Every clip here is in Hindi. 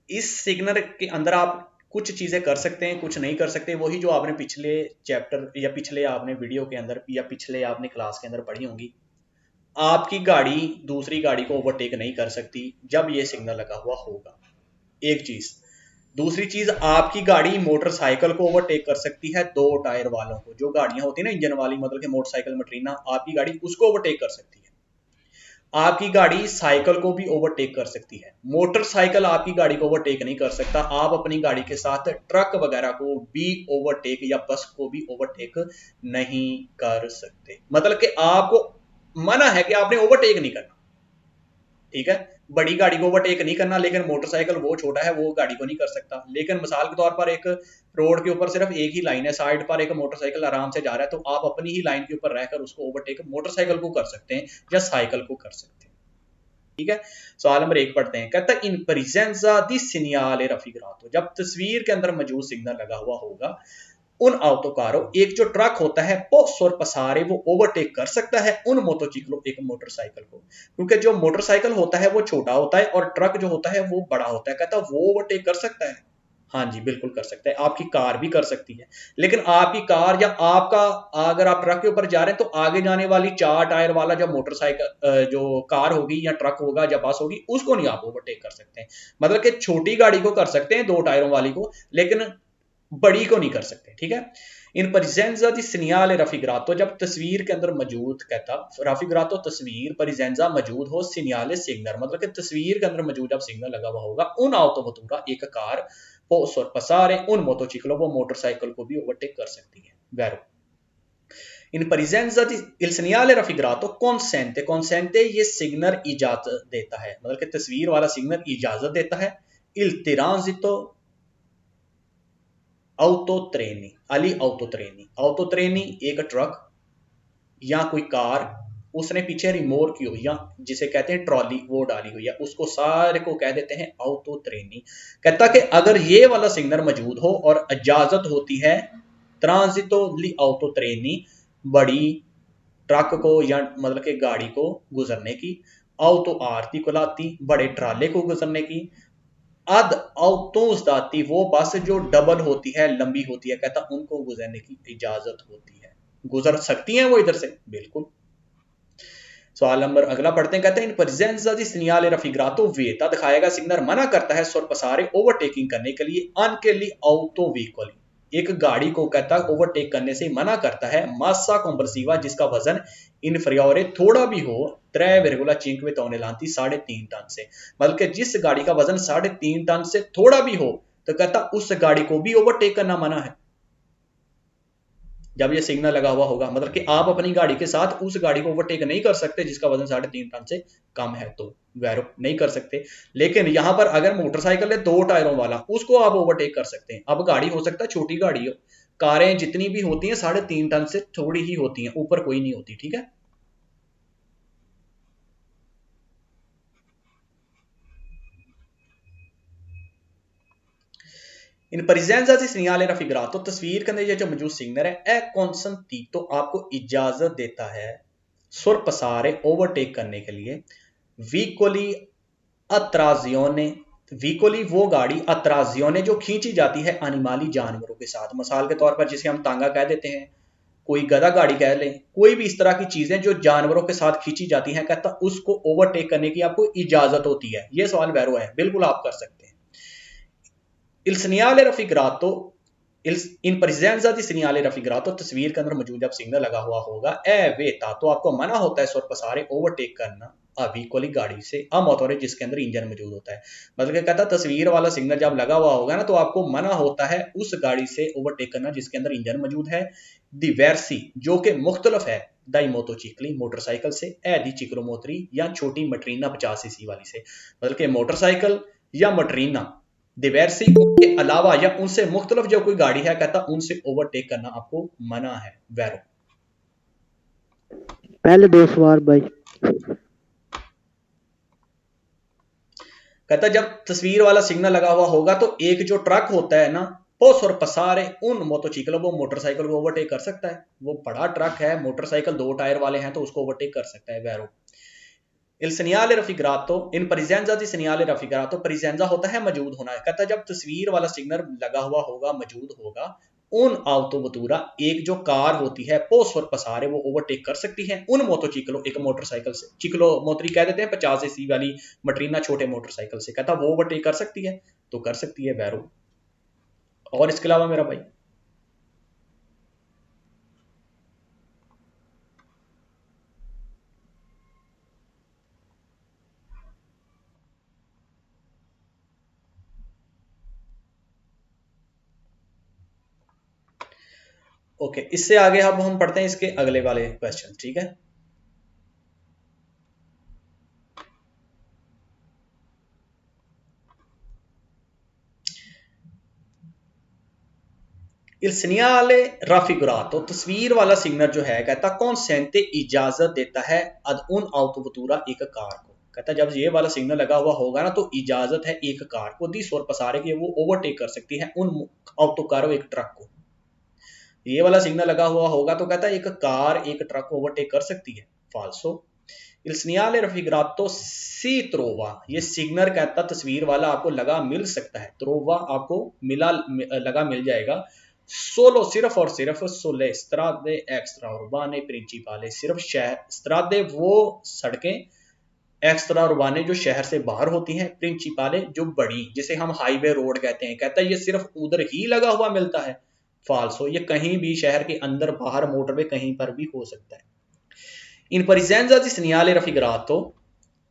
इस सिग्नल के अंदर आप कुछ चीजें कर सकते हैं, कुछ नहीं कर सकते। वही जो आपने पिछले चैप्टर या पिछले आपने वीडियो के अंदर या पिछले आपने क्लास के अंदर पढ़ी होंगी। आपकी गाड़ी दूसरी गाड़ी को ओवरटेक नहीं कर सकती जब ये सिग्नल लगा हुआ होगा, एक चीज। दूसरी चीज, आपकी गाड़ी मोटरसाइकिल को ओवरटेक कर सकती है, दो टायर वालों को। जो गाड़ियां होती है ना इंजन वाली, मतलब कि मोटरसाइकिल मटरीना, आपकी गाड़ी उसको ओवरटेक कर सकती है। आपकी गाड़ी साइकिल को भी ओवरटेक कर सकती है। मोटरसाइकिल आपकी गाड़ी को ओवरटेक नहीं कर सकता। आप अपनी गाड़ी के साथ ट्रक वगैरह को भी ओवरटेक या बस को भी ओवरटेक नहीं कर सकते। मतलब कि आपको मना है कि आपने ओवरटेक नहीं करना, ठीक है। बड़ी गाड़ी को ओवरटेक नहीं करना, लेकिन मोटरसाइकिल वो छोटा है, वो गाड़ी को नहीं कर सकता। लेकिन मिसाल के तौर पर एक रोड के ऊपर सिर्फ एक ही लाइन है, साइड पर एक मोटरसाइकिल आराम से जा रहा है, तो आप अपनी ही लाइन के ऊपर रहकर उसको ओवरटेक मोटरसाइकिल को कर सकते हैं या साइकिल को कर सकते हैं, ठीक है। सवाल नंबर 1 पढ़ते हैं। कहता है इन प्रेजेंसा दी सिग्नल रफिगरातो, जब तस्वीर के अंदर मौजूद सिग्नल लगा हुआ होगा उन autoकारों, एक जो ट्रक होता है posso और passare, वो ओवरटेक कर सकता है उन मोटोचिक्लो, एक मोटरसाइकिल को। क्योंकि जो मोटरसाइकिल होता है वो छोटा होता है और ट्रक जो होता है वो बड़ा होता है। कहता है वो ओवरटेक कर सकता है। हाँ जी, बिल्कुल कर सकता है। आपकी कार भी कर सकती है, लेकिन आपकी कार या आपका, अगर आप ट्रक के ऊपर जा रहे हैं तो आगे जाने वाली 4 टायर वाला जो मोटरसाइकिल जो कार होगी या ट्रक होगा या बस होगी, उसको नहीं आप ओवरटेक कर सकते हैं। मतलब कि छोटी गाड़ी को कर सकते हैं, 2 टायरों वाली को, लेकिन बड़ी को नहीं कर सकते, ठीक है। इन presenza di segnale raffigurato, जब तस्वीर के अंदर मौजूद, कहता raffigurato तस्वीर, presenza मौजूद हो, segnale सिग्नल, मतलब कि तस्वीर के अंदर मौजूद जब सिग्नल लगा हुआ होगा, उन autovettura, एक कार, posso और passare un motociclo, वो मोटरसाइकिल को भी ओवरटेक कर सकती है। वैरो इन presenza di il segnale raffigurato consente, consente ये सिग्नल इजाजत देता है, मतलब कि तस्वीर वाला सिग्नल इजाजत देता है il transito ऑटोट्रेनी, अली ऑटोट्रेनी, ऑटोट्रेनी एक ट्रक या कोई कार, उसने पीछे रिमोट की हो या जिसे कहते हैं ट्रॉली, वो डाली हुई है, उसको सारे को कह देते हैं ऑटोट्रेनी। कहता कि अगर ये वाला सिग्नल मौजूद हो और इजाजत होती है ट्रांजितो ली ऑटोट्रेनी, बड़ी ट्रक को या मतलब कि गाड़ी को गुजरने की, ऑटो आरती को लाती, बड़े ट्राले को गुजरने की, अद औतोस दाती, वो बस जो डबल होती है, लंबी होती है, कहता उनको गुजरने की इजाजत होती है। गुजर सकती हैं वो इधर से, बिल्कुल। सवाल नंबर अगला पढ़ते हैं। कहते हैं इन presenza di segnale raffigurato vieta, दिखाएगा सिग्नल मना करता है sorpassare, ओवरटेकिंग करने के लिए, anche auto veicoli, एक गाड़ी को कहता ओवरटेक करने से मना करता है, massa complessiva, जिसका वजन इनफीरियोरे थोड़ा भी हो, 3,5 टन, 3.5 टन से, मतलब कि जिस गाड़ी का वजन 3.5 टन से थोड़ा भी हो, तो कहता उस गाड़ी को भी ओवरटेक करना मना है जब ये सिग्नल लगा हुआ होगा। मतलब कि आप अपनी गाड़ी के साथ उस गाड़ी को ओवरटेक नहीं कर सकते जिसका वजन 3.5 टन से कम है, तो वैरो नहीं कर सकते। लेकिन यहां पर अगर मोटरसाइकिल है 2 टायरों वाला, उसको आप ओवरटेक कर सकते हैं। अब गाड़ी हो सकता है छोटी गाड़ी हो, कारें जितनी भी होती हैं 3.5 टन से थोड़ी ही होती हैं, ऊपर कोई नहीं होती, ठीक है। इन presenza di segnale raffigurato, तस्वीर के अंदर ये जो मौजूद सिग्नल है ए कॉन्संटी, तो आपको इजाजत देता है sorpassare, ओवरटेक करने के लिए, vicoli अत्राजियोने, विकोली वो गाड़ी, अत्राजियोने जो खींची जाती है अनिमाली, जानवरों के साथ। मिसाल के तौर पर जिसे हम तांगा कह देते हैं, कोई गधा गाड़ी कह लें, कोई भी इस तरह की चीजें जो जानवरों के साथ खींची जाती हैं, कहता उसको ओवरटेक करने की आपको इजाजत होती है। ये सवाल वैरो है, बिल्कुल आप कर सकते हैं। il segnale raffigurato, इन presenza di segnale raffigurato, तस्वीर के अंदर मौजूद जब सिग्नल लगा हुआ होगा, ए वेता, तो आपको मना होता है sorpassare, ओवरटेक करना, अवीकोली गाड़ी से, अमोटोरे, जिसके अंदर इंजन मौजूद होता है। मतलब क्या कहता तस्वीर वाला सिग्नल जब लगा हुआ होगा ना, तो आपको मना होता है उस गाड़ी से ओवरटेक करना जिसके अंदर इंजन मौजूद है। दिवर्सी, जो कि मुख्तलफ है, दाई मोटोचिकली, मोटरसाइकिल से, ए दी चिक्रोमोत्री, या छोटी मटरीना 50 सीसी वाली से। मतलब कि मोटरसाइकिल या मटरीना, दिवर्सी के अलावा या उनसे मुख्तलिफ जो कोई गाड़ी है, कहता उनसे ओवरटेक करना आपको मना है। वैरो पहले 2 सवाल भाई। कहता जब तस्वीर वाला सिग्नल लगा हुआ होगा तो एक जो ट्रक होता है ना, पोस और पसारे उन मोटोचिकल, वो मोटरसाइकिल को ओवरटेक कर सकता है। वो बड़ा ट्रक है, मोटरसाइकिल 2 टायर वाले हैं, तो उसको ओवरटेक कर सकता है। Vero Il segnale raffigurato in presenza di segnale raffigurato, presenza होता है मौजूद होना, कहता है जब तस्वीर वाला सिग्नल लगा हुआ होगा, मौजूद होगा, उन autovettura एक जो कार होती है पोस्ट पर पसारे वो ओवरटेक कर सकती है उन मोटोचिकलो एक मोटरसाइकिल से, चिकलो मोटरी कह देते हैं 50 AC वाली मटरीना छोटे मोटरसाइकिल से, कहता वो ओवरटेक कर सकती है, तो कर सकती है वैरो। और इसके अलावा मेरा भाई ओके, इससे आगे अब हम पढ़ते हैं इसके अगले वाले क्वेश्चन, ठीक है। Il segnale raffigurato, तस्वीर वाला सिग्नल जो है कहता कॉन्सेंटे इजाजत देता है ad un autovettura एक कार को, कहता जब ये वाला सिग्नल लगा हुआ होगा ना तो इजाजत है एक कार को दिस और पसारे की वो ओवरटेक कर सकती है उन ऑटो कारों एक ट्रक को। ये वाला सिग्नल लगा हुआ होगा तो कहता है एक कार एक ट्रक को ओवरटेक कर सकती है, फाल्सो। Il segnale raffigurato si trova, ये सिग्नल कहता तस्वीर वाला आपको लगा मिल सकता है, ट्रोवा आपको मिला लगा मिल जाएगा, सोलो सिर्फ और सिर्फ सुले स्त्रादे एक्स्ट्रा उर्बाने प्रिंसिपाले, सिर्फ शहर स्त्रादे वो सड़कें, एक्स्ट्रा उर्बाने जो शहर से बाहर होती हैं, प्रिंसिपाले जो बड़ी जिसे हम हाईवे रोड कहते हैं, कहता है ये सिर्फ उधर ही लगा हुआ मिलता है, फाल्सो, ये कहीं भी शहर के अंदर बाहर मोटरवे कहीं पर भी हो सकता है। इन presenza di segnale raffigurato,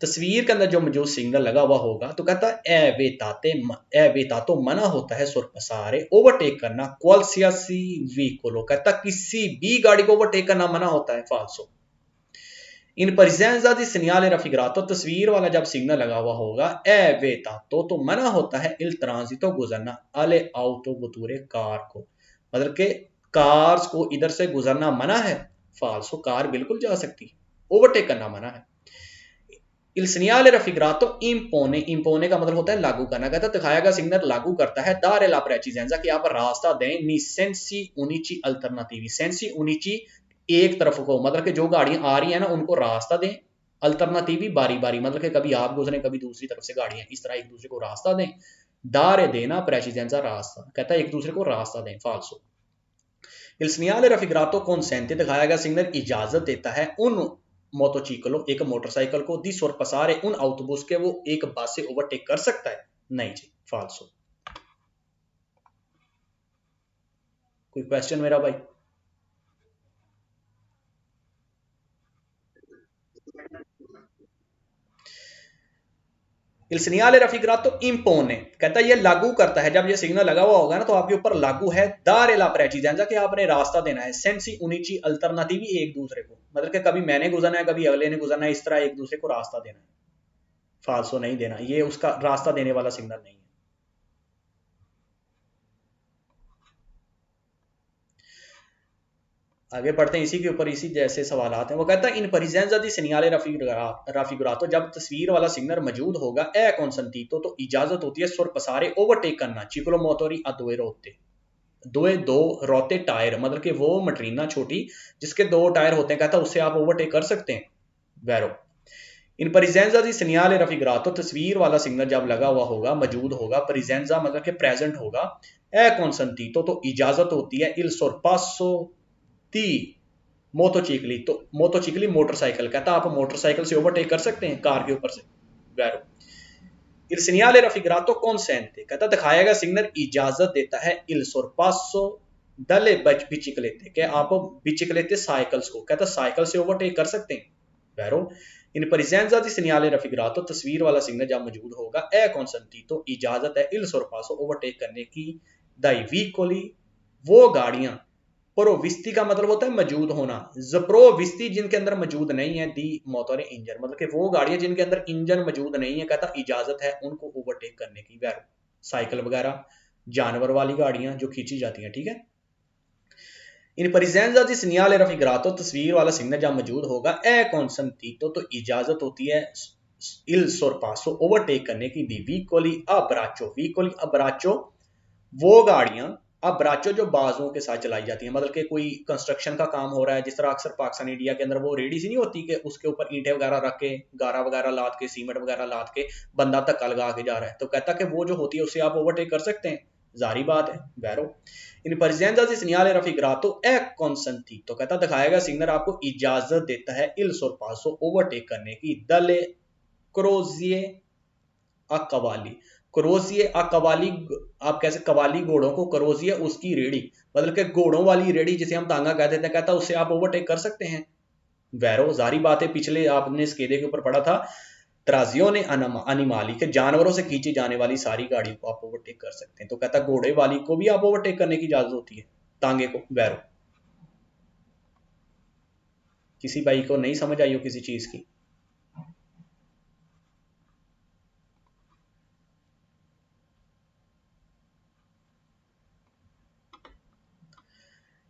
तस्वीर के अंदर जो मौजूद सिग्नल लगा हुआ होगा तो कहता है एवेतातो मना होता है sorpassare ओवरटेक करना, qualsiasi veicolo, कहता किसी भी गाड़ी को ओवरटेक करना मना होता है, फाल्सो। इन presenza di segnale raffigurato, तस्वीर वाला जब सिग्नल लगा हुआ होगा एवेतातो तो मना होता है il transito गुजरना alle autovetture कार को, मतलब के कार्स को इधर से गुजरना मना है, फाल्सो, कार बिल्कुल जा सकती है, ओवरटेक करना मना है। Il segnale raffigurato impone, impone का मतलब होता है लागू करना, कहता दिखाया गया सिग्नल लागू करता है dare la precisenza कि आप रास्ता दें ni sensi unici alternativi, sensi unici एक तरफ को, मतलब कि जो गाड़ियां आ रही है ना उनको रास्ता दें, अल्टरनेटिवी बारी बारी, मतलब कि कभी आप गुजरें कभी दूसरी तरफ से गाड़ियां, इस तरह एक दूसरे को रास्ता दें, दारे देना प्रेसिडेंसा रास्ता, कहता है एक दूसरे को रास्ता दें, फाल्सो। Il segnale raffigurato consente, दिखाया गया सिग्नल इजाजत देता है उन मोटोचिकलो एक मोटरसाइकिल को दी sorpassare उन autobus के वो एक बस से ओवरटेक कर सकता है, नहीं जी, फाल्सो। कोई क्वेश्चन मेरा भाई? Il segnale raffigurato impone, कहता है ये लागू करता है, जब ये सिग्नल लगा हुआ होगा ना तो आपके ऊपर लागू है दारे ला प्रेसिडेंसा कि आपने रास्ता देना है, सेंसी उनिची अल्टरनेटिवी एक दूसरे को, मतलब कि कभी मैंने गुजरना है कभी अगले ने गुजरना है, इस तरह एक दूसरे को रास्ता देना है, फाल्सो नहीं देना, ये उसका रास्ता देने वाला सिग्नल नहीं है। आगे पढ़ते हैं इसी के ऊपर, इसी जैसे सवाल हैं। वो कहता है इन presenza di segnale raffigurato, जब तस्वीर वाला सिग्नल मौजूद होगा ए consentito तो इजाजत होती है sorpassare ओवरटेक करना, चिकलो मोटोरी a due rotte, दो रोते टायर, मतलब कि वो मटरीना छोटी जिसके दो टायर होते हैं, कहता उससे आप ओवरटेक कर सकते हैं, वैरो। इन presenza di segnale raffigurato, तस्वीर वाला सिग्नल जब लगा हुआ होगा मौजूद होगा, presenza मतलब कि प्रेजेंट होगा, ए consentito तो इजाजत होती है il sorpasso दी मोटोचिकली, तो मोटोचिकली मोटरसाइकिल, कहता आप मोटरसाइकिल से ओवरटेक कर सकते हैं कार के ऊपर से, Vero. Il segnale raffigurato consente, कहता दिखाया गया सिग्नल इजाजत देता है il sorpasso dalle biciclette, कि आप बिचिकलेते साइकिल्स को, कहता साइकिल से ओवरटेक कर सकते हैं, वैरो। इन presenza di segnale raffigurato, तस्वीर वाला सिग्नल जब मौजूद होगा ए consentito इजाजत है il sorpasso ओवरटेक करने की, dai veicoli वो गाड़ियां, प्रोविस्ती का मतलब होता है मौजूद होना, जप्रोविस्ती जिनके अंदर मौजूद नहीं है, दी मोटर इंजन, मतलब कि वो गाड़ियां जिनके अंदर इंजन मौजूद नहीं है, कहता इजाजत है उनको ओवरटेक करने की, वैरो, साइकिल वगैरह जानवर वाली गाड़ियां जो खींची जाती हैं, ठीक है। इन presenza di segnale raffigurato, तस्वीर वाला सिग्नल जब मौजूद होगा ए consentito तो इजाजत होती है il sorpasso ओवरटेक करने की, दी veicoli a braccio, veicoli a braccio वो गाड़ियां अब्राचो जो बाजुओं के साथ चलाई जाती है, मतलब कि कोई कंस्ट्रक्शन का काम हो रहा है, जिस तरह अक्सर पाकिस्तान इंडिया के अंदर वो रेडी सी नहीं होती कि उसके ऊपर ईंटें वगैरह रख के, गारा वगैरह लाद के, सीमेंट वगैरह लाद के बंदा धक्का लगा के जा रहा है, तो कहता कि वो जो होती है उससे आप ओवरटेक कर सकते हैं, जारी बात है वैरो। इन presenza di segnale raffigurato è consentito, कहता दिखाएगा सिग्नल आपको इजाजत देता है il sorpasso ओवरटेक करने की, दले क्रोजिए अकवाली, क्रोजिए अकवाली, आप कैसे कवाली घोड़ों को, क्रोजिए उसकी रेडी, मतलब कि घोड़ों वाली रेडी जिसे हम तांगा कहते थे, कहता उससे आप ओवरटेक कर सकते हैं वैरो, जारी बात है। पिछले आपने इस केदे के ऊपर पढ़ा था, त्राजियों ने अनिमाली के जानवरों से खींची जाने वाली सारी गाड़ियों को आप ओवरटेक कर सकते हैं, तो कहता घोड़े वाली को भी आप ओवरटेक करने की इजाजत होती है, तांगे को वैरो। किसी भाई को नहीं समझ आई हो किसी चीज की?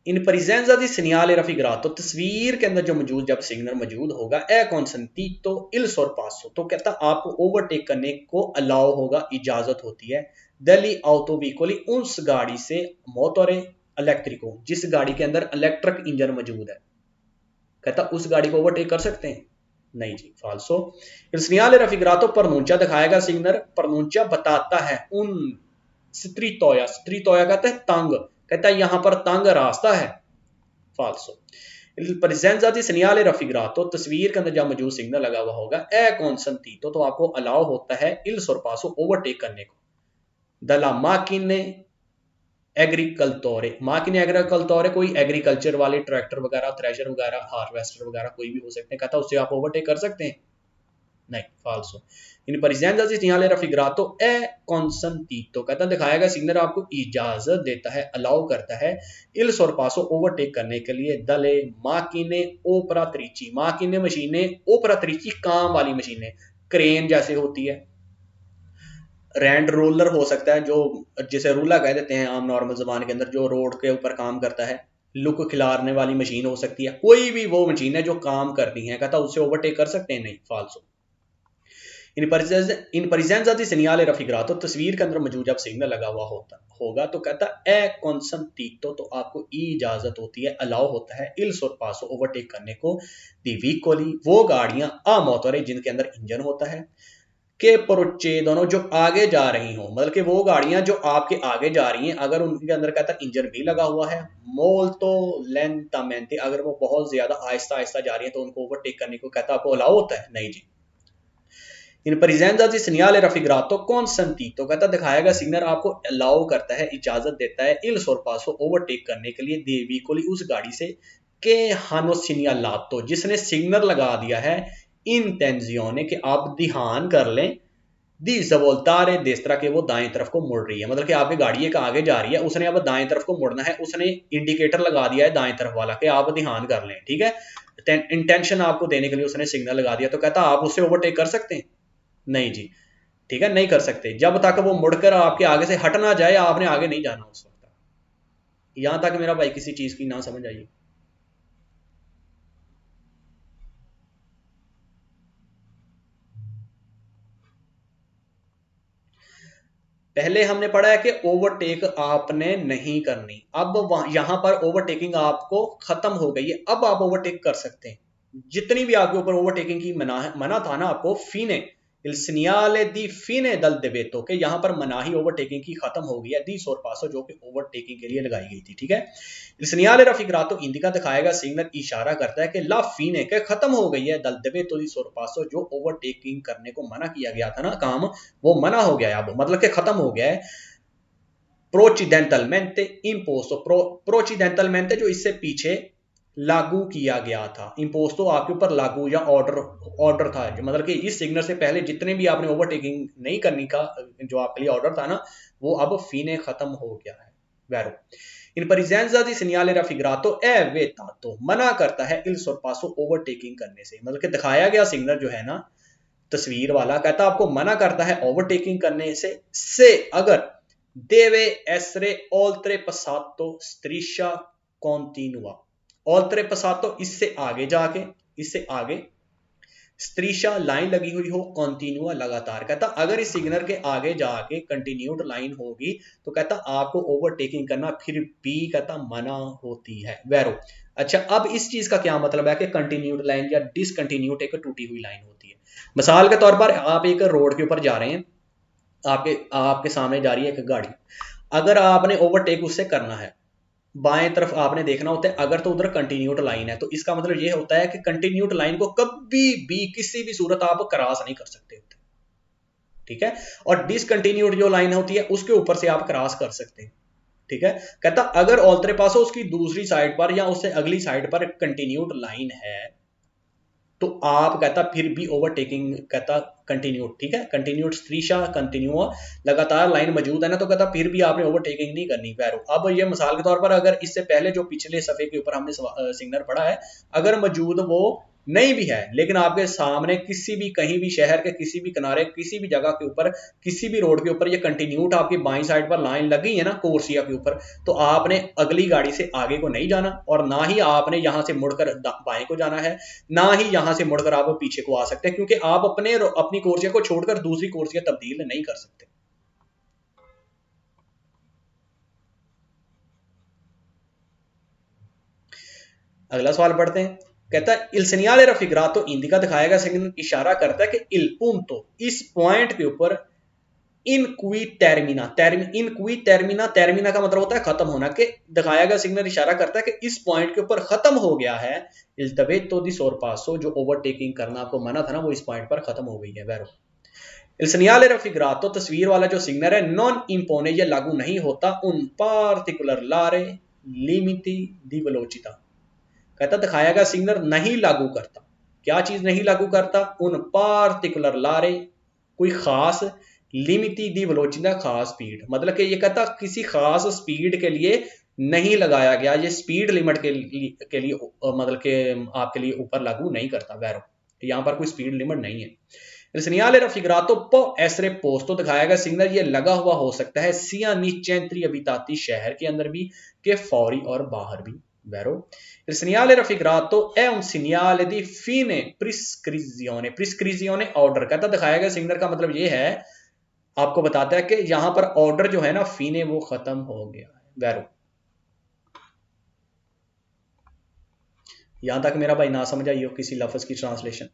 इन presenza di segnale raffigurato, तस्वीर के अंदर जो मौजूद, जब सिग्नल मौजूद होगा, ए consentito il sorpasso, तो कहता आपको ओवरटेक करने को अलाउ होगा, इजाजत होती है, दली autovicoli, उस गाड़ी से, मोटोरे इलेक्ट्रिको, जिस गाड़ी के अंदर इलेक्ट्रिक इंजन मौजूद है, कहता उस गाड़ी को ओवरटेक कर सकते हैं, नहीं जी, फाल्सो। il segnale raffigurato pronuncia दिखाएगा सिग्नल, pronuncia बताता है उन स्त्रीतोया, स्त्रीतोया कहता है तंग, कहता है यहां पर तंग रास्ता है, फाल्सो। presenza di segnale raffigurato, तस्वीर के अंदर जब मौजूद सिग्नल लगा हुआ होगा, ए consentito, तो आपको अलाउ होता है il sorpasso ओवरटेक करने को, dalla macchine एग्रीकल्टोरे, माकिने एग्रीकल्टोरे कोई एग्रीकल्चर वाले ट्रैक्टर वगैरह, थ्रेशर वगैरह, हार्वेस्टर वगैरह कोई भी हो सकते हैं, कहता उससे आप ओवरटेक कर सकते हैं, नहीं, फाल्सो। इन presenza di segnale raffigurato è consentito, कहता दिखाएगा सिग्नल आपको इजाजत देता है, अलाउ करता है il sorpasso ओवरटेक करने के लिए, दले माकिने operatrici, माकिने मशीनें, operatrici काम वाली मशीनें, क्रेन जैसे होती है, रैंड रोलर हो सकता है, जो जिसे रूला कह देते हैं आम नॉर्मल जबान के अंदर, जो रोड के ऊपर काम करता है, लुक खिलारने वाली मशीन हो सकती है, कोई भी वो मशीन है जो काम करती है, कहता उससे ओवरटेक कर सकते हैं, नहीं, फाल्सो। इन presenza di segnale raffigurato, तस्वीर के अंदर मौजूद जब सिग्नल लगा हुआ होगा, तो कहता ए consentito, तो आपको इजाजत होती है, अलाउ होता है il sorpasso ओवरटेक करने को, दी vicoli, वो गाड़ियां, आ मोटोरे, जिनके अंदर इंजन होता है, के परोचे, दोनों जो आगे जा रही हो, मतलब कि वो गाड़ियां जो आपके आगे जा रही हैं, अगर उनके अंदर कहता इंजन भी लगा हुआ है, मोल्तो लेंटामेंटे, अगर वो बहुत ज्यादा आहिस्ता आहिस्ता जा रही है, तो उनको ओवरटेक करने को कहता आपको अलाउ होता है, नहीं जी। इन presenza di segnale raffigurato consentito, कहता दिखाएगा सिग्नल आपको अलाउ करता है, इजाजत देता है il sorpasso ओवरटेक करने के लिए, दे vicoli, उस गाड़ी से, के hanno segnalato, जिसने सिग्नल लगा दिया है, intenzione, कि आप ध्यान कर लें, दी सवोल्तारे, जिस तरह के वो दाएं तरफ को मुड़ रही है, मतलब कि आपकी गाड़ी एक आगे जा रही है, उसने अब दाएं तरफ को मुड़ना है, उसने इंडिकेटर लगा दिया है दाएं तरफ वाला कि आप ध्यान कर लें, ठीक है, इंटेंशन आपको देने के लिए उसने सिग्नल लगा दिया, तो कहता आप उससे ओवरटेक कर सकते हैं, नहीं जी, ठीक है, नहीं कर सकते, जब तक वो मुड़कर आपके आगे से हट ना जाए, आपने आगे नहीं जाना उस वक्त, यहां तक मेरा भाई किसी चीज की ना समझ आई? पहले हमने पढ़ा है कि ओवरटेक आपने नहीं करनी, अब यहां पर ओवरटेकिंग आपको खत्म हो गई है, अब आप ओवरटेक कर सकते हैं, जितनी भी आपके ऊपर ओवरटेकिंग की मना था ना आपको, फीने il segnale di fine del debito, के यहां पर मनाही ओवरटेकिंग की खत्म हो गई है, दी sorpasso जो कि ओवरटेकिंग के लिए लगाई गई थी, ठीक है। il segnale raffigurato इंडिका दिखाएगा सिग्नल, इशारा करता है कि ला fine, के खत्म हो गई है, del debito di sorpasso, जो ओवरटेकिंग करने को मना किया गया था ना काम, वो मना हो गया है अब, मतलब कि खत्म हो गया है, प्रोचिडेंटलमेंटे इम्पोस्तो, प्रोचिडेंटलमेंटे जो इससे पीछे लागू किया गया था, इम्पोस्तो आपके ऊपर लागू या ऑर्डर था, जो मतलब कि इस सिग्नल से पहले जितने भी आपने ओवरटेकिंग नहीं करने का जो आपके लिए ऑर्डर था ना, वो अब फीने खत्म हो गया है, वैरो। इन presenza di segnale raffigurato è vietato, मना करता है il sorpasso ओवरटेकिंग करने से, मतलब कि दिखाया गया सिग्नल जो है ना तस्वीर वाला, कहता आपको मना करता है ओवरटेकिंग करने से अगर deve essere oltrepassato striscia continua, oltrepassato इससे आगे जाके, इससे आगे, स्त्रीशा लाइन लगी हुई हो, कॉन्टिन्यूआ लगातार। कहता अगर इस सिग्नल के आगे जाके कंटिन्यूड लाइन होगी तो कहता आपको ओवरटेकिंग करना फिर भी कहता मना होती है। वैरो अच्छा, अब इस चीज का क्या मतलब है कि कंटिन्यूड लाइन या डिसकंटिन्यूड एक टूटी हुई लाइन होती है। मिसाल के तौर पर आप एक रोड के ऊपर जा रहे हैं, आपके आपके सामने जा रही है एक गाड़ी, अगर आपने ओवरटेक उससे करना है, बाएं तरफ आपने देखना होता है, अगर तो उधर कंटिन्यूड लाइन है तो इसका मतलब ये होता है कि कंटिन्यूड लाइन को कभी भी किसी भी सूरत आप क्रॉस नहीं कर सकते होते, ठीक है। और डिसकंटिन्यूड जो लाइन होती है उसके ऊपर से आप क्रॉस कर सकते हैं, ठीक है। कहता अगर ऑल्टरे पास उसकी दूसरी साइड पर या उससे अगली साइड पर कंटिन्यूड लाइन है तो आप कहता फिर भी ओवरटेकिंग कहता कंटिन्यूड, ठीक है, कंटिन्यूड स्त्रीशा कंटिन्यू लगातार लाइन मौजूद है ना, तो कहता फिर भी आपने ओवरटेकिंग नहीं करनी। वैरो अब ये मिसाल के तौर पर अगर इससे पहले जो पिछले सफे के ऊपर हमने सिग्नल पढ़ा है, अगर मौजूद वो नहीं भी है लेकिन आपके सामने किसी भी कहीं भी शहर के किसी भी किनारे किसी भी जगह के ऊपर किसी भी रोड के ऊपर ये कंटिन्यूड आपकी बाईं साइड पर लाइन लगी है ना कोर्सिया के ऊपर, तो आपने अगली गाड़ी से आगे को नहीं जाना और ना ही आपने यहां से मुड़कर बाएं को जाना है, ना ही यहां से मुड़कर आप पीछे को आ सकते हैं, क्योंकि आप अपनी कोर्सिया को छोड़कर दूसरी कोर्सिया तब्दील नहीं कर सकते। अगला सवाल पढ़ते हैं। कहता है il segnale raffigurato indica दिखाया गया सिग्नल इशारा करता है कि il punto इस पॉइंट के ऊपर in cui termina termina का मतलब होता है खत्म होना, के दिखाया गया सिग्नल इशारा करता है कि इस पॉइंट के ऊपर खत्म हो गया है il divetto di sorpasso जो ओवरटेकिंग करना आपको मना था ना वो इस पॉइंट पर खत्म हो गई है। वैरो il segnale raffigurato तस्वीर वाला जो सिग्नल है non impone ये लागू नहीं होता un particolare limiti di velocità, कहता दिखाया गया सिग्नल नहीं लागू करता, क्या चीज नहीं लागू करता, उन पार्टिकुलर लारे कोई खास लिमिटी दी वेलोसिटी खास स्पीड, मतलब कि ये कहता किसी खास स्पीड के लिए नहीं लगाया गया, ये स्पीड लिमिट के लिए मतलब के आपके लिए ऊपर लागू नहीं करता। वैरो यहाँ पर कोई स्पीड लिमिट नहीं है। segnale raffigurato può essere posto दिखाया गया सिग्नल ये लगा हुआ हो सकता है sia nei centri abitati शहर के अंदर भी के फौरी और बाहर भी। Vero? Il segnale raffigurato è un segnale di fine prescrizione, prescrizione order, कहता दिखाया गया सिग्नल का मतलब ये है आपको बताता है कि यहां पर ऑर्डर जो है ना फीने वो खत्म हो गया है। वैरो यहां तक मेरा भाई ना समझ आई हो किसी लफ्ज की translation?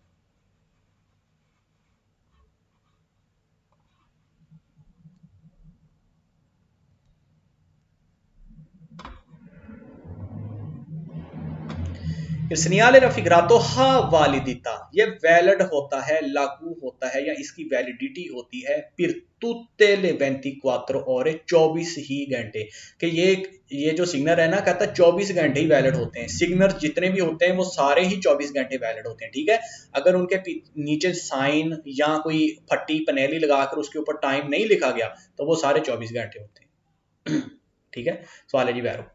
segnale raffigurato ha validità ये वैलिड होता है, लागू होता है या इसकी वैलिडिटी होती है फिर tutte le 24 ore 24 ही घंटे, कि ये जो सिग्नल है ना कहता 24 घंटे ही वैलिड होते हैं, सिग्नल जितने भी होते हैं वो सारे ही 24 घंटे वैलिड होते हैं, ठीक है। अगर उनके नीचे साइन या कोई फट्टी पनेली लगाकर उसके ऊपर टाइम नहीं लिखा गया तो वो सारे 24 घंटे होते हैं ठीक है। सवाल है जी वैरो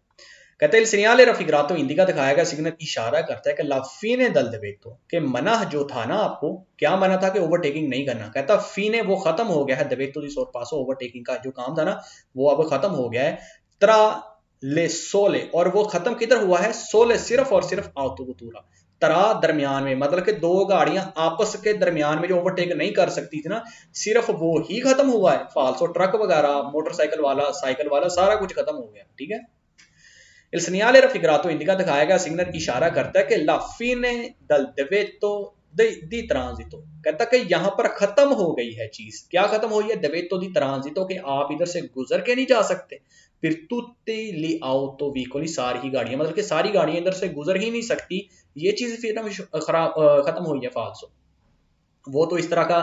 कहते हैं segnale raffigurato indica दिखाया गया सिग्नल इशारा करता है कि la fine del divetto के मना जो था ना आपको क्या मना था कि ओवरटेकिंग नहीं करना, कहता fine वो खत्म हो गया है divetto di sorpasso ओवरटेकिंग का जो काम था ना वो अब खत्म हो गया है tra le sole और वो खत्म किधर हुआ है sole सिर्फ और सिर्फ autovettura तरा दरमियान में, मतलब कि दो गाड़ियां आपस के दरमियान में जो ओवरटेक नहीं कर सकती थी ना सिर्फ वो ही खत्म हुआ है, फालसो ट्रक वगैरह मोटरसाइकिल वाला साइकिल वाला सारा कुछ खत्म हो गया, ठीक है। Il segnale raffigurato indica दिखाया गया सिग्नल इशारा करता है कि la fine del divetto di transito, कहता कि यहां पर खत्म हो गई है चीज, क्या खत्म हुई है, divetto di transito कि आप इधर से गुजर के नहीं जा सकते, फिर tutte le auto veicoli सारी ही गाड़ियां, मतलब कि सारी गाड़ियां इधर से गुजर ही नहीं सकती, ये चीज फिर खराब खत्म हुई है फालसो। वो तो इस तरह का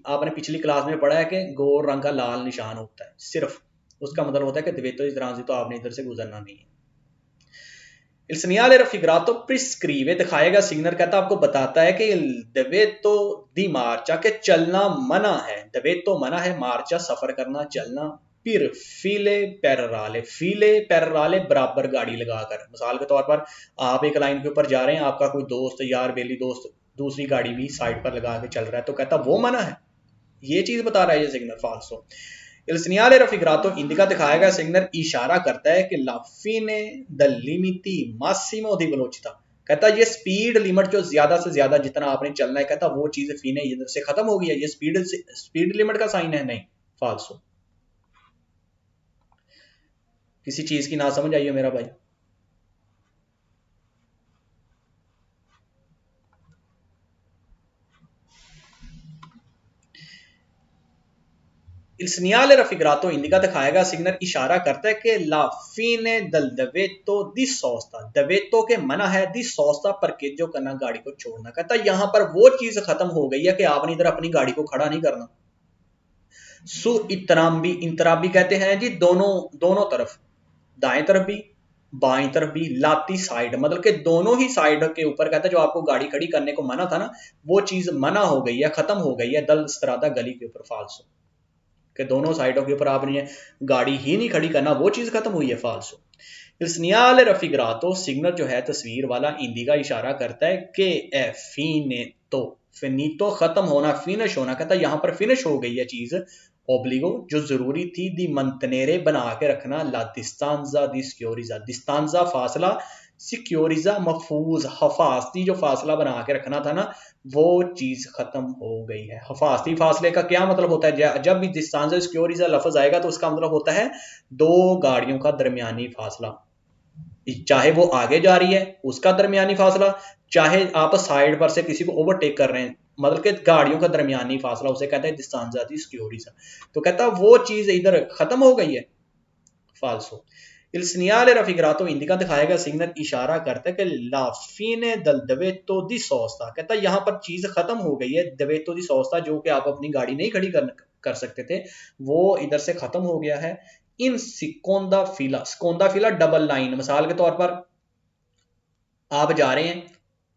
आपने पिछली क्लास में पढ़ा है कि गोल रंग का लाल निशान होता है, सिर्फ उसका मतलब होता है कि divetto di transito आपने इधर से गुजरना नहीं है। Il segnale raffigurato prescrive दिखाया गया सिग्नल कहता आपको बताता है कि divetto di marcia के चलना मना है, divetto मना है, marcia सफर करना चलना, फिर फीले पैराले बराबर गाड़ी लगाकर, मिसाल के तौर पर आप एक लाइन के ऊपर जा रहे हैं, आपका कोई दोस्त यार बेली दोस्त दूसरी गाड़ी भी साइड पर लगा के चल रहा है तो कहता वो मना है, ये चीज बता रहा है ये signal फाल्सो। Il segnale raffigurato indica दिखाया गया सिग्नल इशारा करता है कि la fine del limite massimo di velocità कहता ये स्पीड लिमिट जो ज्यादा से ज्यादा जितना आपने चलना है, कहता वो चीज फीने इधर से खत्म हो गई है, ये स्पीड लिमिट का साइन है, नहीं, फाल्सो। किसी चीज की ना समझ आई हो मेरा भाई? Il segnale raffigurato indica दिखाएगा, सिग्नल इशारा करता है कि ला fine del debito di sosta, debito के मना है, di sosta parcheggio करना, गाड़ी को छोड़ना। कहता है यहां पर वो चीज खत्म हो गई है कि आपने इधर अपनी गाड़ी को खड़ा नहीं करना। सु इतराम्बी, इंतराबी कहते हैं जी दोनों, दोनों तरफ, दाएं तरफ भी बाएं तरफ भी, लाती साइड मतलब कि दोनों ही साइड के ऊपर। कहता है जो आपको गाड़ी खड़ी करने को मना था ना, वो चीज मना हो गई है, खत्म हो गई है, दल स्त्रादा गली के ऊपर, फाल्सो। कि दोनों साइडों के ऊपर आपने गाड़ी ही नहीं खड़ी करना, वो चीज खत्म हुई है, फाल्सो। इल्सनियाल रफिग्रातो, सिग्नल जो है तस्वीर वाला, इंडिका इशारा करता है कि ए फिनेतो, फिनीतो खत्म होना, फिनिश होना। कहता है यहां पर फिनिश हो गई है चीज, ओब्लिगो जो जरूरी थी, दी मंतनेरे बना के रखना, ला डिस्तांजा दी सिक्योरिजा, डिस्तांजा फासला, सिक्योरिजा महफूज हफाजती जो फासला बना के रखना था ना, वो चीज खत्म हो गई है। हफाजती फासले का क्या मतलब होता है? जब भी डिस्तांजा सिक्योरिजा लफ्ज आएगा तो उसका मतलब होता है दो गाड़ियों का दरमियानी फासला, चाहे वो आगे जा रही है उसका दरमियानी फासला, चाहे आप साइड पर से किसी को ओवरटेक कर रहे हैं, मतलब कि गाड़ियों का दरमियानी फासला, उसे कहते हैं डिस्तांजा दी सिक्योरिजा। तो कहता वो चीज इधर खत्म हो गई है, फाल्सो। Il segnale raffigurato indica दिखाएगा, सिग्नल इशारा करता है कि la fine del debito di sosta, कहता है यहाँ पर चीज खत्म हो गई है, debito di sosta जो कि आप अपनी गाड़ी नहीं खड़ी कर सकते थे, वो इधर से खत्म हो गया है। इन सिकोंदा फिला, सिकोंदा फिला डबल लाइन, मिसाल के तौर पर आप जा रहे हैं,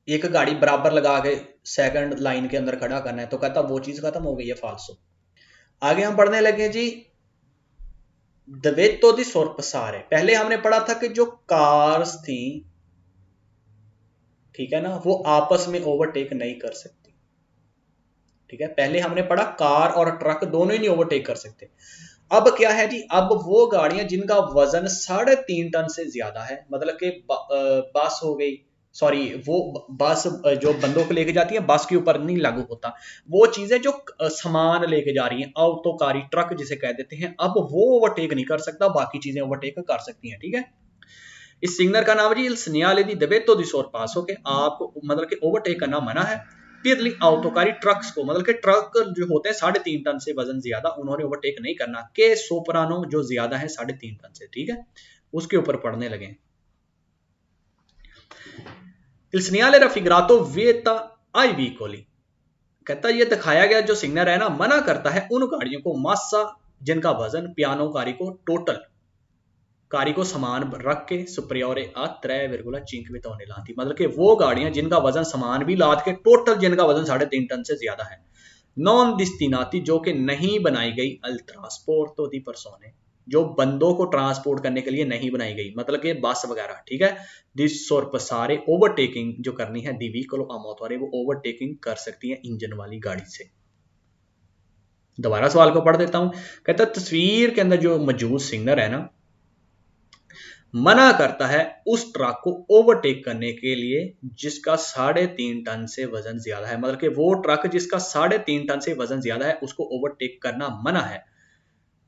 एक गाड़ी बराबर लगा के सेकंड लाइन के अंदर खड़ा करना है, तो कहता वो चीज खत्म हो गई है, फाल्सो। आगे हम पढ़ने लगे जी दवेतो दी सोरपसारे। पहले हमने पढ़ा था कि जो कार्स थी, ठीक है ना, वो आपस में ओवरटेक नहीं कर सकती, ठीक है। पहले हमने पढ़ा कार और ट्रक दोनों ही नहीं ओवरटेक कर सकते। अब क्या है जी, अब वो गाड़ियां जिनका वजन 3.5 टन से ज्यादा है, मतलब कि बस हो गई, सॉरी वो बस जो बंदों को लेके जाती है, बस के ऊपर नहीं लागू होता, वो चीजें जो सामान लेके जा रही हैं, ऑटोकारी ट्रक जिसे कह देते हैं, अब वो ओवरटेक नहीं कर सकता, बाकी चीजें ओवरटेक कर सकती हैं, ठीक है। इस सिग्नल का नाम है जी सिग्नल दी दबेतो दी सोर पास हो के, आपको मतलब कि ओवरटेक करना मना है। फिर ऑटोकारी ट्रक्स को, मतलब कि ट्रक जो होते हैं 3.5 टन से वजन ज्यादा, उन्होंने ओवरटेक नहीं करना। के सोपरानो जो ज्यादा है 3.5 टन से, ठीक है, उसके ऊपर पढ़ने लगे। Il segnale raffigurato vieta ai veicoli, कहता ये दिखाया गया जो सिग्नल है ना, मना करता है उन गाड़ियों को, मासा जिनका वजन पियानो कारी को, टोटल कारी को समान रख के, सुपरियोरे आ 3,5 टन लाती, मतलब कि वो गाड़ियां जिनका वजन समान भी लाद के, टोटल जिनका वजन 3.5 टन से ज्यादा है। नॉन डिस्टिनाती जो कि नहीं बनाई गई, अल ट्रांसपोर्टो दी पर्सोने जो बंदों को ट्रांसपोर्ट करने के लिए नहीं बनाई गई, मतलब कि बस वगैरह, ठीक है। दिस सारे ओवरटेकिंग जो करनी है, दी व्हीकल अमोतवारे वो ओवरटेकिंग कर सकती है इंजन वाली गाड़ी से। दोबारा सवाल को पढ़ देता हूं, कहता तस्वीर के अंदर जो मौजूद सिग्नल है ना, मना करता है उस ट्रक को ओवरटेक करने के लिए जिसका 3.5 टन से वजन ज्यादा है, मतलब कि वो ट्रक जिसका 3.5 टन से वजन ज्यादा है उसको ओवरटेक करना मना है।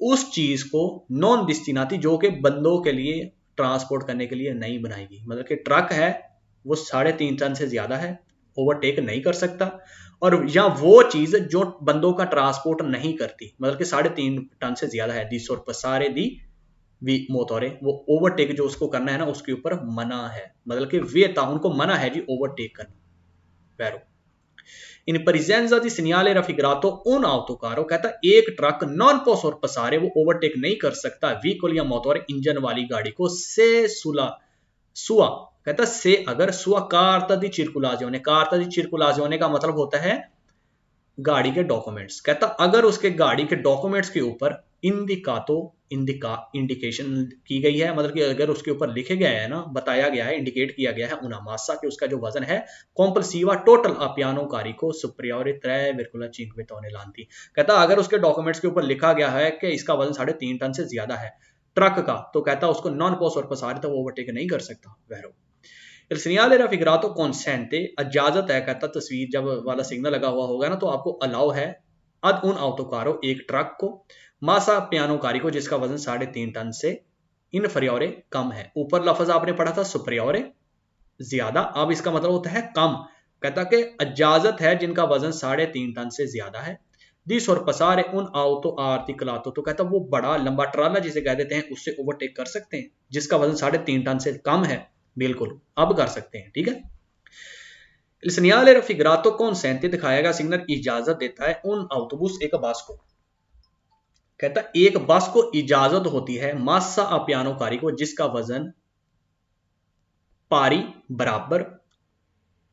उस चीज को नॉन डिस्टिनाती जो कि बंदों के लिए ट्रांसपोर्ट करने के लिए नहीं बनाएगी, मतलब कि ट्रक है वो 3.5 टन से ज्यादा है, ओवरटेक नहीं कर सकता, और या वो चीज जो बंदों का ट्रांसपोर्ट नहीं करती, मतलब कि 3.5 टन से ज्यादा है, दी सोर पसारे दी वी मोतोरे, वो ओवरटेक जो उसको करना है ना उसके ऊपर मना है, मतलब कि वेता उनको मना है जी ओवरटेक करना, पैरो। इन presenza di segnale raffigurato un autocarro, कहता एक ट्रक नॉन पोस और पसारे वो ओवरटेक नहीं कर सकता व्हीकल या मोटर इंजन वाली गाड़ी को, से सुला सुआ, कहता से अगर सुआ कार्ता दी circolazione, कार्ता दी circolazione का मतलब होता है गाड़ी के डॉक्यूमेंट्स, कहता अगर उसके गाड़ी के डॉक्यूमेंट्स के ऊपर इंडिकेशन की गई है, मतलब कि अगर उसके ऊपर लिखे गया है ना, बताया गया है, इंडिकेट किया गया है उना मासा कि उसका जो वजन है कॉम्पल्सिवा टोटल अपियानो कारी को सुप्रियोरे 3,5 टन लांती, कहता अगर उसके डॉक्यूमेंट्स के ऊपर लिखा गया है कि इसका वजन 3.5 टन से ज्यादा है ट्रक का, तो कहता उसको नॉन पोस और पसारे तो वो ओवरटेक नहीं कर सकता, Vero. Il segnale raffigurato consente इजाजत है, कहता तस्वीर जब वाला सिग्नल लगा हुआ होगा ना तो आपको अलाउ है ad un autocarro एक ट्रक को मासा पियानो कारी को जिसका वजन 3.5 टन से इनफरियोरे कम है। ऊपर लफ्ज आपने पढ़ा था सुपरियोरे ज्यादा, अब इसका मतलब होता है कम। कहता कि इजाजत है जिनका वजन 3.5 टन से ज्यादा है। दिस और पसारे उन auto articolato, तो कहता वो बड़ा लंबा ट्राला जिसे कह देते हैं उससे ओवरटेक कर सकते हैं जिसका वजन 3.5 टन से कम है। बिल्कुल अब कर सकते हैं, ठीक है। Il segnale raffigurato consente दिखाया गया सिग्नल इजाजत देता है उन autobus एक बस को, कहता एक बस को इजाजत होती है मासा a piano carico जिसका वजन पारी बराबर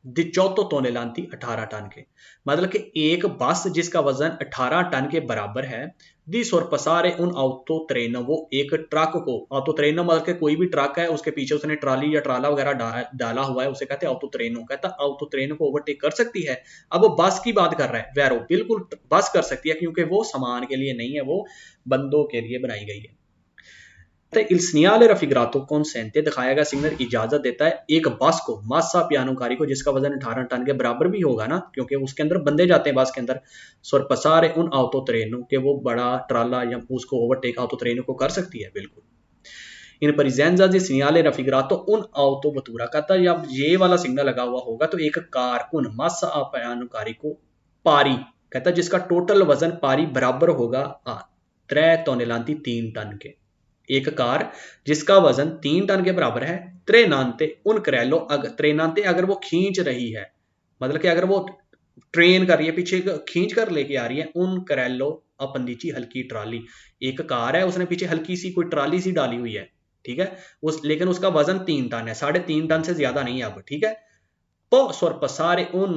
18 tonnellati 18 टन के, मतलब कि एक बस जिसका वजन 18 टन के बराबर है। दिस और पसारे उन ऑटो ट्रेनों, वो एक ट्रक को, ऑटो ट्रेनों मतलब कि कोई भी ट्रक है उसके पीछे उसने ट्राली या ट्राला वगैरह डाला हुआ है, उसे कहते हैं ऑटो ट्रेनों। कहता ऑटो ट्रेनों को ओवरटेक कर सकती है। अब वो बस की बात कर रहा है, वैरो बिल्कुल बस कर सकती है क्योंकि वो सामान के लिए नहीं है, वो बंदों के लिए बनाई गई है। Il segnale raffigurato consente दिखाया गया सिग्नल इजाजत देता है एक बस को मासा पियानो कारी को जिसका वजन 18 टन के बराबर भी होगा ना, क्योंकि उसके अंदर बंदे जाते हैं बस के अंदर। सोरपसारे उन ऑटो ट्रेनों के वो बड़ा ट्राला या उसको ओवरटेक ऑटो ट्रेनों को कर सकती है, बिल्कुल। इन परिजेंजा जी सिग्नले raffigurato उन ऑटो बतूरा, कहता जब ये वाला सिग्नल लगा हुआ होगा तो एक कार उन मासा पियानो कारी को पारी, कहता जिसका टोटल वजन पारी बराबर होगा 3 tonnellati 3 टन के। एक कार जिसका वजन 3 टन के बराबर है। त्रेनांते उन करेलो, त्रेनांते अगर वो खींच रही है, मतलब कि अगर वो ट्रेन कर रही है पीछे खींच कर लेके आ रही है, उन करेलो अपंदीची हल्की ट्राली, एक कार है उसने पीछे हल्की सी कोई ट्राली सी डाली हुई है, ठीक है, उस लेकिन उसका वजन 3 टन है, 3.5 टन से ज्यादा नहीं है अब, ठीक है। पो सोरपसारे उन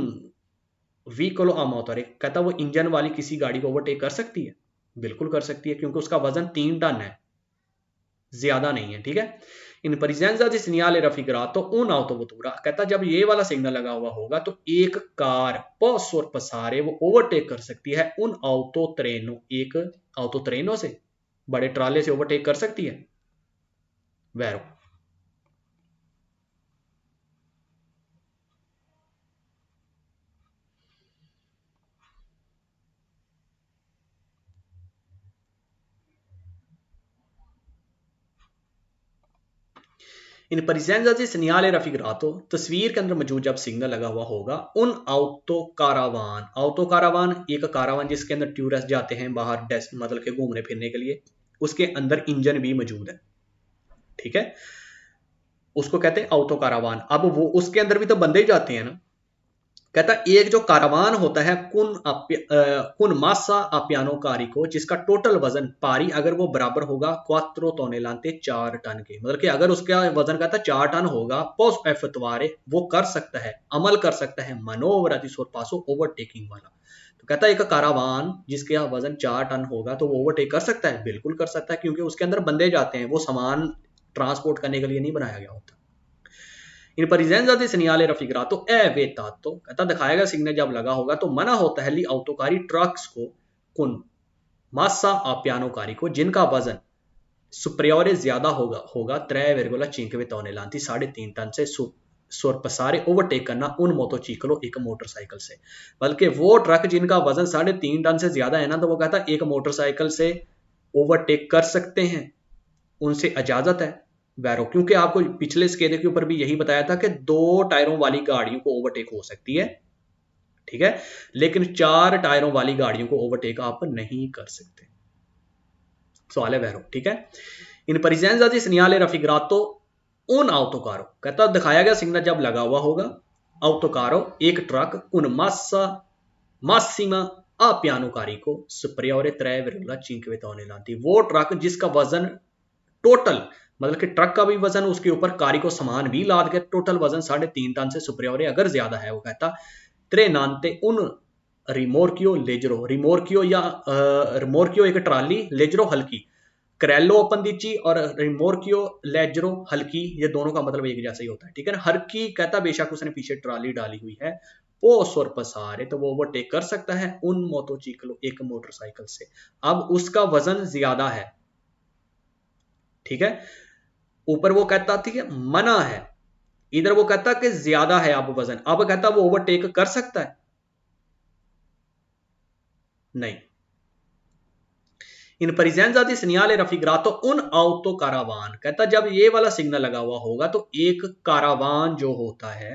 व्हीकलो अमोतरे, कहता वो इंजन वाली किसी गाड़ी को ओवरटेक कर सकती है, बिल्कुल कर सकती है क्योंकि उसका वजन 3 टन है, ज्यादा नहीं है, ठीक है। इन परिजेंजा di segnale raffigurato un autovettura, कहता जब ये वाला सिग्नल लगा हुआ होगा तो एक कार पोस और पसारे वो ओवरटेक कर सकती है उन ऑटो ट्रेनों, एक ऑटो ट्रेनों से, बड़े ट्राले से ओवरटेक कर सकती है, वैरो। इन परिजेंजा di segnale raffigurato, तस्वीर के अंदर मौजूद जब सिग्नल लगा हुआ होगा उन ऑटो कारावान, ऑटो कारावान एक कारावान जिसके अंदर टूरिस्ट जाते हैं बाहर डेस्क मतलब के घूमने फिरने के लिए, उसके अंदर इंजन भी मौजूद है, ठीक है, उसको कहते हैं ऑटो कारावान। अब वो उसके अंदर भी तो बंदे ही जाते हैं ना, कहता एक जो कारावान होता है कुन मासा अपियानो कारी को जिसका टोटल वजन पारी अगर वो बराबर होगा 4 tonnellate 4 टन के, मतलब कि अगर उसका वजन कहता 4 टन होगा पोस्ट एफतवारे वो कर सकता है, अमल कर सकता है मनोवराती सोरपासो ओवरटेकिंग वाला। तो कहता है एक कारावान जिसका वजन 4 टन होगा तो वो ओवरटेक कर सकता है, बिल्कुल कर सकता है क्योंकि उसके अंदर बंदे जाते हैं, वो सामान ट्रांसपोर्ट करने के लिए नहीं बनाया गया होता। इन परिजेंजा di segnale raffigurato è vietato, कहता दिखाया गया सिग्नल जब लगा होगा तो मना होता है ली ऑटोकारी ट्रक्स को कुन मासा अपियानो कारी को जिनका वजन सुपरियोरे ज्यादा होगा 3,5 tonnellati 3.5 टन से सोरपसारे ओवरटेक करना उन मोटोचिकलो एक मोटरसाइकिल से, बल्कि वो ट्रक जिनका वजन 3.5 टन से ज्यादा है ना तो वो कहता एक मोटरसाइकिल से ओवरटेक कर सकते हैं, उनसे इजाजत है, वैरो। क्योंकि आपको पिछले स्केले के ऊपर भी यही बताया था कि 2 टायरों वाली गाड़ियों को ओवरटेक हो सकती है, ठीक है, लेकिन 4 टायरों वाली गाड़ियों को ओवरटेक आप नहीं कर सकते, सवाल है वैरो, ठीक है। इन परिजेंजा di segnale raffigurato उन ऑटोकारो, कहता दिखाया गया सिग्नल जब लगा हुआ होगा ऑटोकारो एक ट्रक उन मासिमा अपियानो कारी को सुपरियोरे 3,5 tonnellati, वो ट्रक जिसका वजन टोटल मतलब कि ट्रक का भी वजन उसके ऊपर कारी को सामान भी लाद के टोटल वजन 3.5 टन से सुपरियोरे अगर ज्यादा है, वो कहता त्रेनांते उन रिमोर्कियो लेजरो, रिमोर्कियो या रिमोर्कियो एक ट्राली, लेजरो हल्की, करेलो अपंदीची और रिमोर्कियो लेजरो हल्की, ये दोनों का मतलब एक जैसा ही होता है, ठीक है ना। हल्की कहता बेशक उसने पीछे ट्राली डाली हुई है, पोस और पसारे तो वो ओवरटेक कर सकता है उन मोटोचिकलो एक मोटरसाइकिल से, अब उसका वजन ज्यादा है, ठीक है। ऊपर वो कहता थी कि मना है इधर वो कहता कि ज्यादा है अब वजन, अब कहता वो ओवरटेक कर सकता है? नहीं। इन presenza di segnale raffigurato un autocaravan, कहता जब ये वाला सिग्नल लगा हुआ होगा तो एक कारावान जो होता है,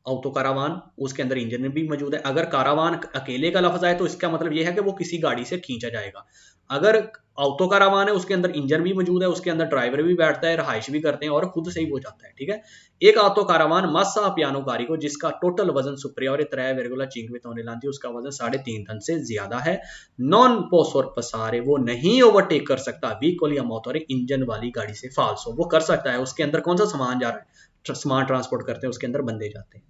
ऑटो कारावान, उसके अंदर इंजन भी मौजूद है। अगर कारावान अकेले का लफ्ज आए तो इसका मतलब यह है कि वो किसी गाड़ी से खींचा जाएगा। अगर ऑटो कारावान है उसके अंदर इंजन भी मौजूद है, उसके अंदर ड्राइवर भी बैठता है, रहाइश भी करते हैं और खुद से ही वो जाता है। ठीक है, एक ऑटो कारावान मस्सा पियानो कारिको जिसका टोटल वजन सुप्रियोर 3,5 टन लाती है, उसका वजन 3.5 टन से ज्यादा है। नॉन पोसोर पसारे, वो नहीं ओवरटेक कर सकता व्हीकल या मोटर इंजन वाली गाड़ी से। फाल्सो, वो कर सकता है। उसके अंदर कौन सा सामान जा रहा है, सामान ट्रांसपोर्ट करते हैं, उसके अंदर बंदे जाते हैं।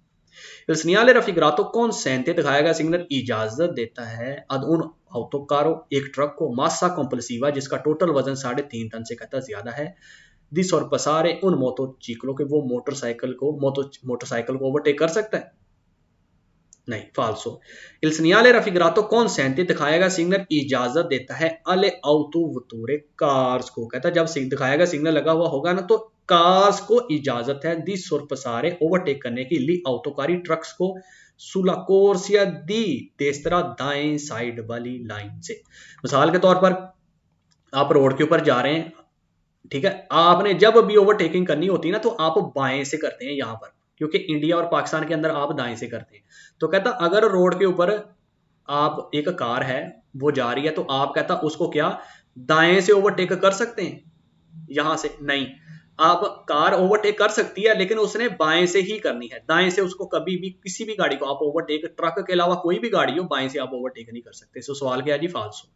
Il segnale raffigurato consente, दिखाया गया सिग्नल इजाजत देता है ad un autocarro, एक ट्रक को, मासा कॉम्पल्सिवा जिसका टोटल वजन 3.5 टन से कहता ज्यादा है, दी sorpassare un motociclo, के वो मोटरसाइकिल को ओवरटेक कर सकता है? नहीं, फाल्सो। Il segnale raffigurato consente, दिखाया गया सिग्नल इजाजत देता है alle autovetture, कार्स को, कहता जब दिखाया गया सिग्नल लगा हुआ होगा ना तो कार्स को इजाजत है दी sorpassare, ओवरटेक करने की, ली autoकारी, ट्रक्स को, सुला कोर्सिया दी तेस्त्रा, दाएं साइड वाली लाइन से। मिसाल के तौर पर आप रोड के ऊपर जा रहे हैं, ठीक है, आपने जब भी ओवरटेकिंग करनी होती है ना तो आप बाएं से करते हैं यहां पर, क्योंकि इंडिया और पाकिस्तान के अंदर आप दाएं से करते हैं। तो कहता अगर रोड के ऊपर आप, एक कार है वो जा रही है तो आप कहता उसको क्या दाएं से ओवरटेक कर सकते हैं यहां से? नहीं। आप कार ओवरटेक कर सकती है लेकिन उसने बाएं से ही करनी है, दाएं से उसको कभी भी किसी भी गाड़ी को आप ओवरटेक, ट्रक के अलावा कोई भी गाड़ी हो, बाएं से आप ओवरटेक नहीं कर सकते। सो सवाल क्या है जी? फाल्सो।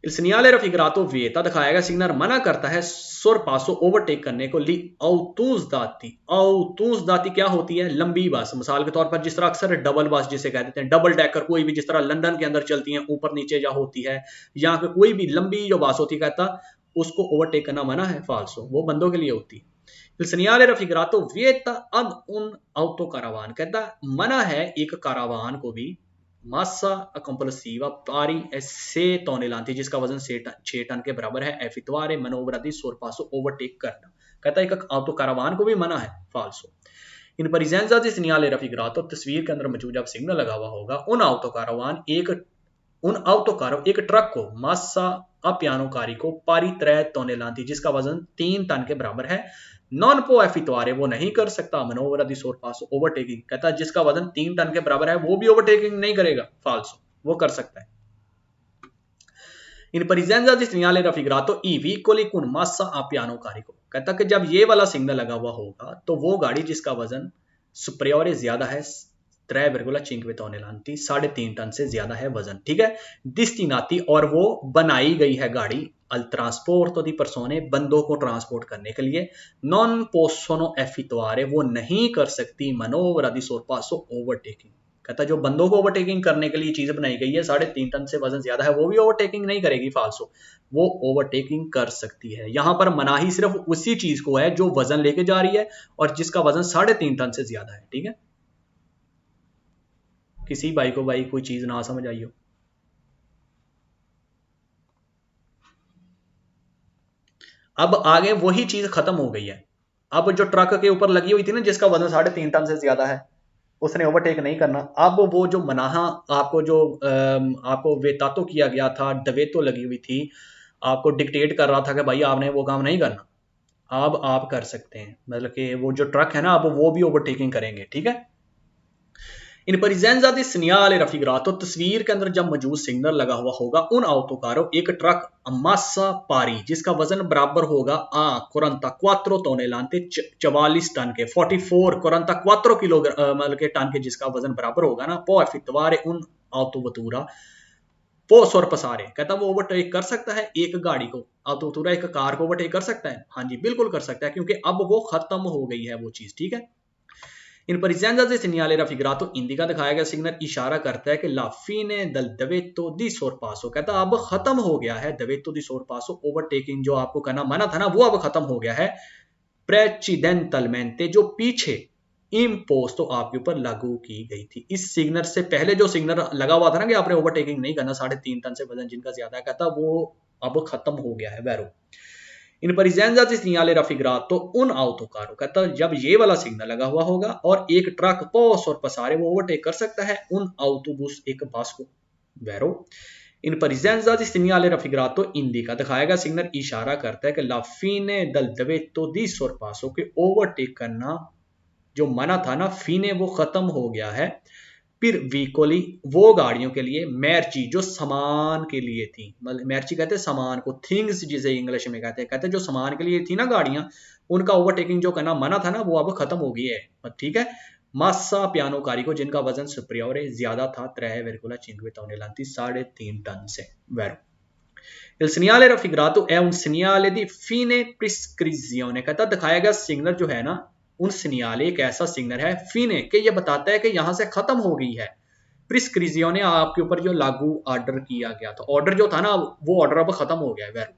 Il segnale raffigurato vieta, दिखाया गया सिग्नल मना करता है sorpasso, ओवरटेक करने को, ली autosdati, autosdati क्या होती है? लंबी बस। मिसाल के तौर पर जिस तरह अक्सर डबल बस जिसे कह देते हैं, डबल डेकर, कोई भी जिस तरह लंदन के अंदर चलती हैं ऊपर नीचे जा होती है, यहाँ पे कोई भी लंबी जो बस होती है, कहता उसको ओवरटेक करना मना है। फाल्सो, वो बंदों के लिए होती है। Il segnale raffigurato vieta ad un autocaravan, कहता मना है एक कारावान को भी, मासा कंपल्सिवा पारी से तोनेलांती जिसका वजन 6 टन के बराबर है, एफितवारे मनोवराती सोरपासो, ओवरटेक करना, कहता है ऑटो कारावान को भी मना है। फाल्सो। इन परिजेंजा di segnale raffigurato, तस्वीर के अंदर मौजूद जब सिग्नल लगा हुआ होगा, उन ऑटो कारावान एक ट्रक को, मासा अपियानोकारी को, पारी 3 टोनेलांती जिसका वजन 3 टन के बराबर है, नॉन पो एफितवारे, वो नहीं कर सकता मनोवरा दी सोरपास, ओवरटेकिंग, कहता है जिसका वजन 3 टन के बराबर है वो भी ओवरटेकिंग नहीं करेगा। फाल्सो, वो कर सकता है। इन परिजेंजा di segnale raffigurato i veicoli con massa a piano carico, कहता कि जब ये वाला सिग्नल लगा हुआ होगा तो वो गाड़ी जिसका वजन सुप्रियोर ज्यादा है, 3,5 टन, 3.5 टन से ज्यादा है वजन। ठीक है, डिस्टिनाती, और वो बनाई गई है गाड़ी, अल ट्रांसपोर्ट दी परसोने, बंदों को ट्रांसपोर्ट करने के लिए, नॉन पोसोनो एफितवारे, वो नहीं कर सकती मनोवरा दी सोरपासो, ओवरटेकिंग, कहता जो बंदों को ओवरटेकिंग करने के लिए चीज बनाई गई है, 3.5 टन से वजन ज्यादा है, वो भी ओवरटेकिंग नहीं करेगी। फाल्सो, वो ओवरटेकिंग कर सकती है। यहां पर मनाही सिर्फ उसी चीज को है जो वजन लेके जा रही है और जिसका वजन 3.5 टन से ज्यादा है। ठीक है, किसी भाई को भाई कोई चीज ना समझ आई हो? अब आगे वही चीज खत्म हो गई है। अब जो ट्रक के ऊपर लगी हुई थी ना जिसका वजन 3.5 टन से ज्यादा है, उसने ओवरटेक नहीं करना। अब वो जो मनाहा आपको जो आपको वेतातो किया गया था, दवेतो लगी हुई थी, आपको डिक्टेट कर रहा था कि भाई आपने वो काम नहीं करना, अब आप कर सकते हैं। मतलब कि वो जो ट्रक है ना अब वो भी ओवरटेकिंग करेंगे। ठीक है, इन परिजेंजा di segnale raffigurato, तस्वीर के अंदर जब मौजूद सिग्नल लगा हुआ होगा, उन ऑटोकारो, एक ट्रक अमासा पारी जिसका वजन बराबर होगा 44 टोनेलांते, 44 टन के, 44 किलोग्राम मतलब के टन के, जिसका वजन बराबर होगा ना, पो एफितवारे उन ऑटोवतूरा पो सोरपसारे, कहता वो ओवरटेक कर सकता है एक गाड़ी को, ऑटोवतूरा एक कार को ओवरटेक कर सकता है? हाँ जी, बिल्कुल कर सकता है, क्योंकि अब वो खत्म हो गई है वो चीज। ठीक है, इन परिजेंजा di segnale raffigurato, इंडिका दिखाया गया सिग्नल इशारा करता है कि ला fine del dvetto di sorpasso, कहता अब खत्म हो गया है dvetto di sorpasso, ओवरटेकिंग जो आपको करना मना था ना वो अब खत्म हो गया है, precedentemente, जो पीछे इम्पोस्ट आपके ऊपर लागू की गई थी। इस सिग्नल से पहले जो सिग्नल लगा हुआ था ना कि आपने ओवरटेकिंग नहीं करना 3.5 टन से वजन जिनका ज्यादा, कहता वो अब खत्म हो गया है। वैरो इन presenza di segnale raffigurato un autocarro, कहता है जब ये वाला सिग्नल लगा हुआ होगा और एक ट्रक पोस और पसारे वो ओवरटेक कर सकता है उन autobus एक बस को, vero? इन presenza di segnale raffigurato indica, दिखाया गया सिग्नल इशारा करता है कि la fine del debito di sorpasso, के ओवरटेक करना जो मना था ना, फीने वो खत्म हो गया है। फिर वीकोली वो गाड़ियों के लिए, मैर्ची जो सामान के लिए थी, मतलब मैर्ची कहते हैं सामान को, थिंग्स जिसे इंग्लिश में कहते हैं जो सामान के लिए थी ना गाड़ियां, उनका ओवरटेकिंग जो करना मना था ना वो अब खत्म हो गई है, ठीक है। मासा पियानो कारिको जिनका वजन सुप्रियोर ज्यादा था, 3,5 tonnellate 3.5 टन से, Vero. Il segnale raffigurato è un segnale di fine prescrizione, कहता दिखाया गया सिग्नल जो है ना, उन सिग्नल एक ऐसा सिग्नल है फीने के ये बताता है कि यहां से खत्म हो गई है प्रिस्क्रिजियोने, आपके ऊपर जो लागू ऑर्डर किया गया था, ऑर्डर जो था ना वो ऑर्डर अब खत्म हो गया है, वेर।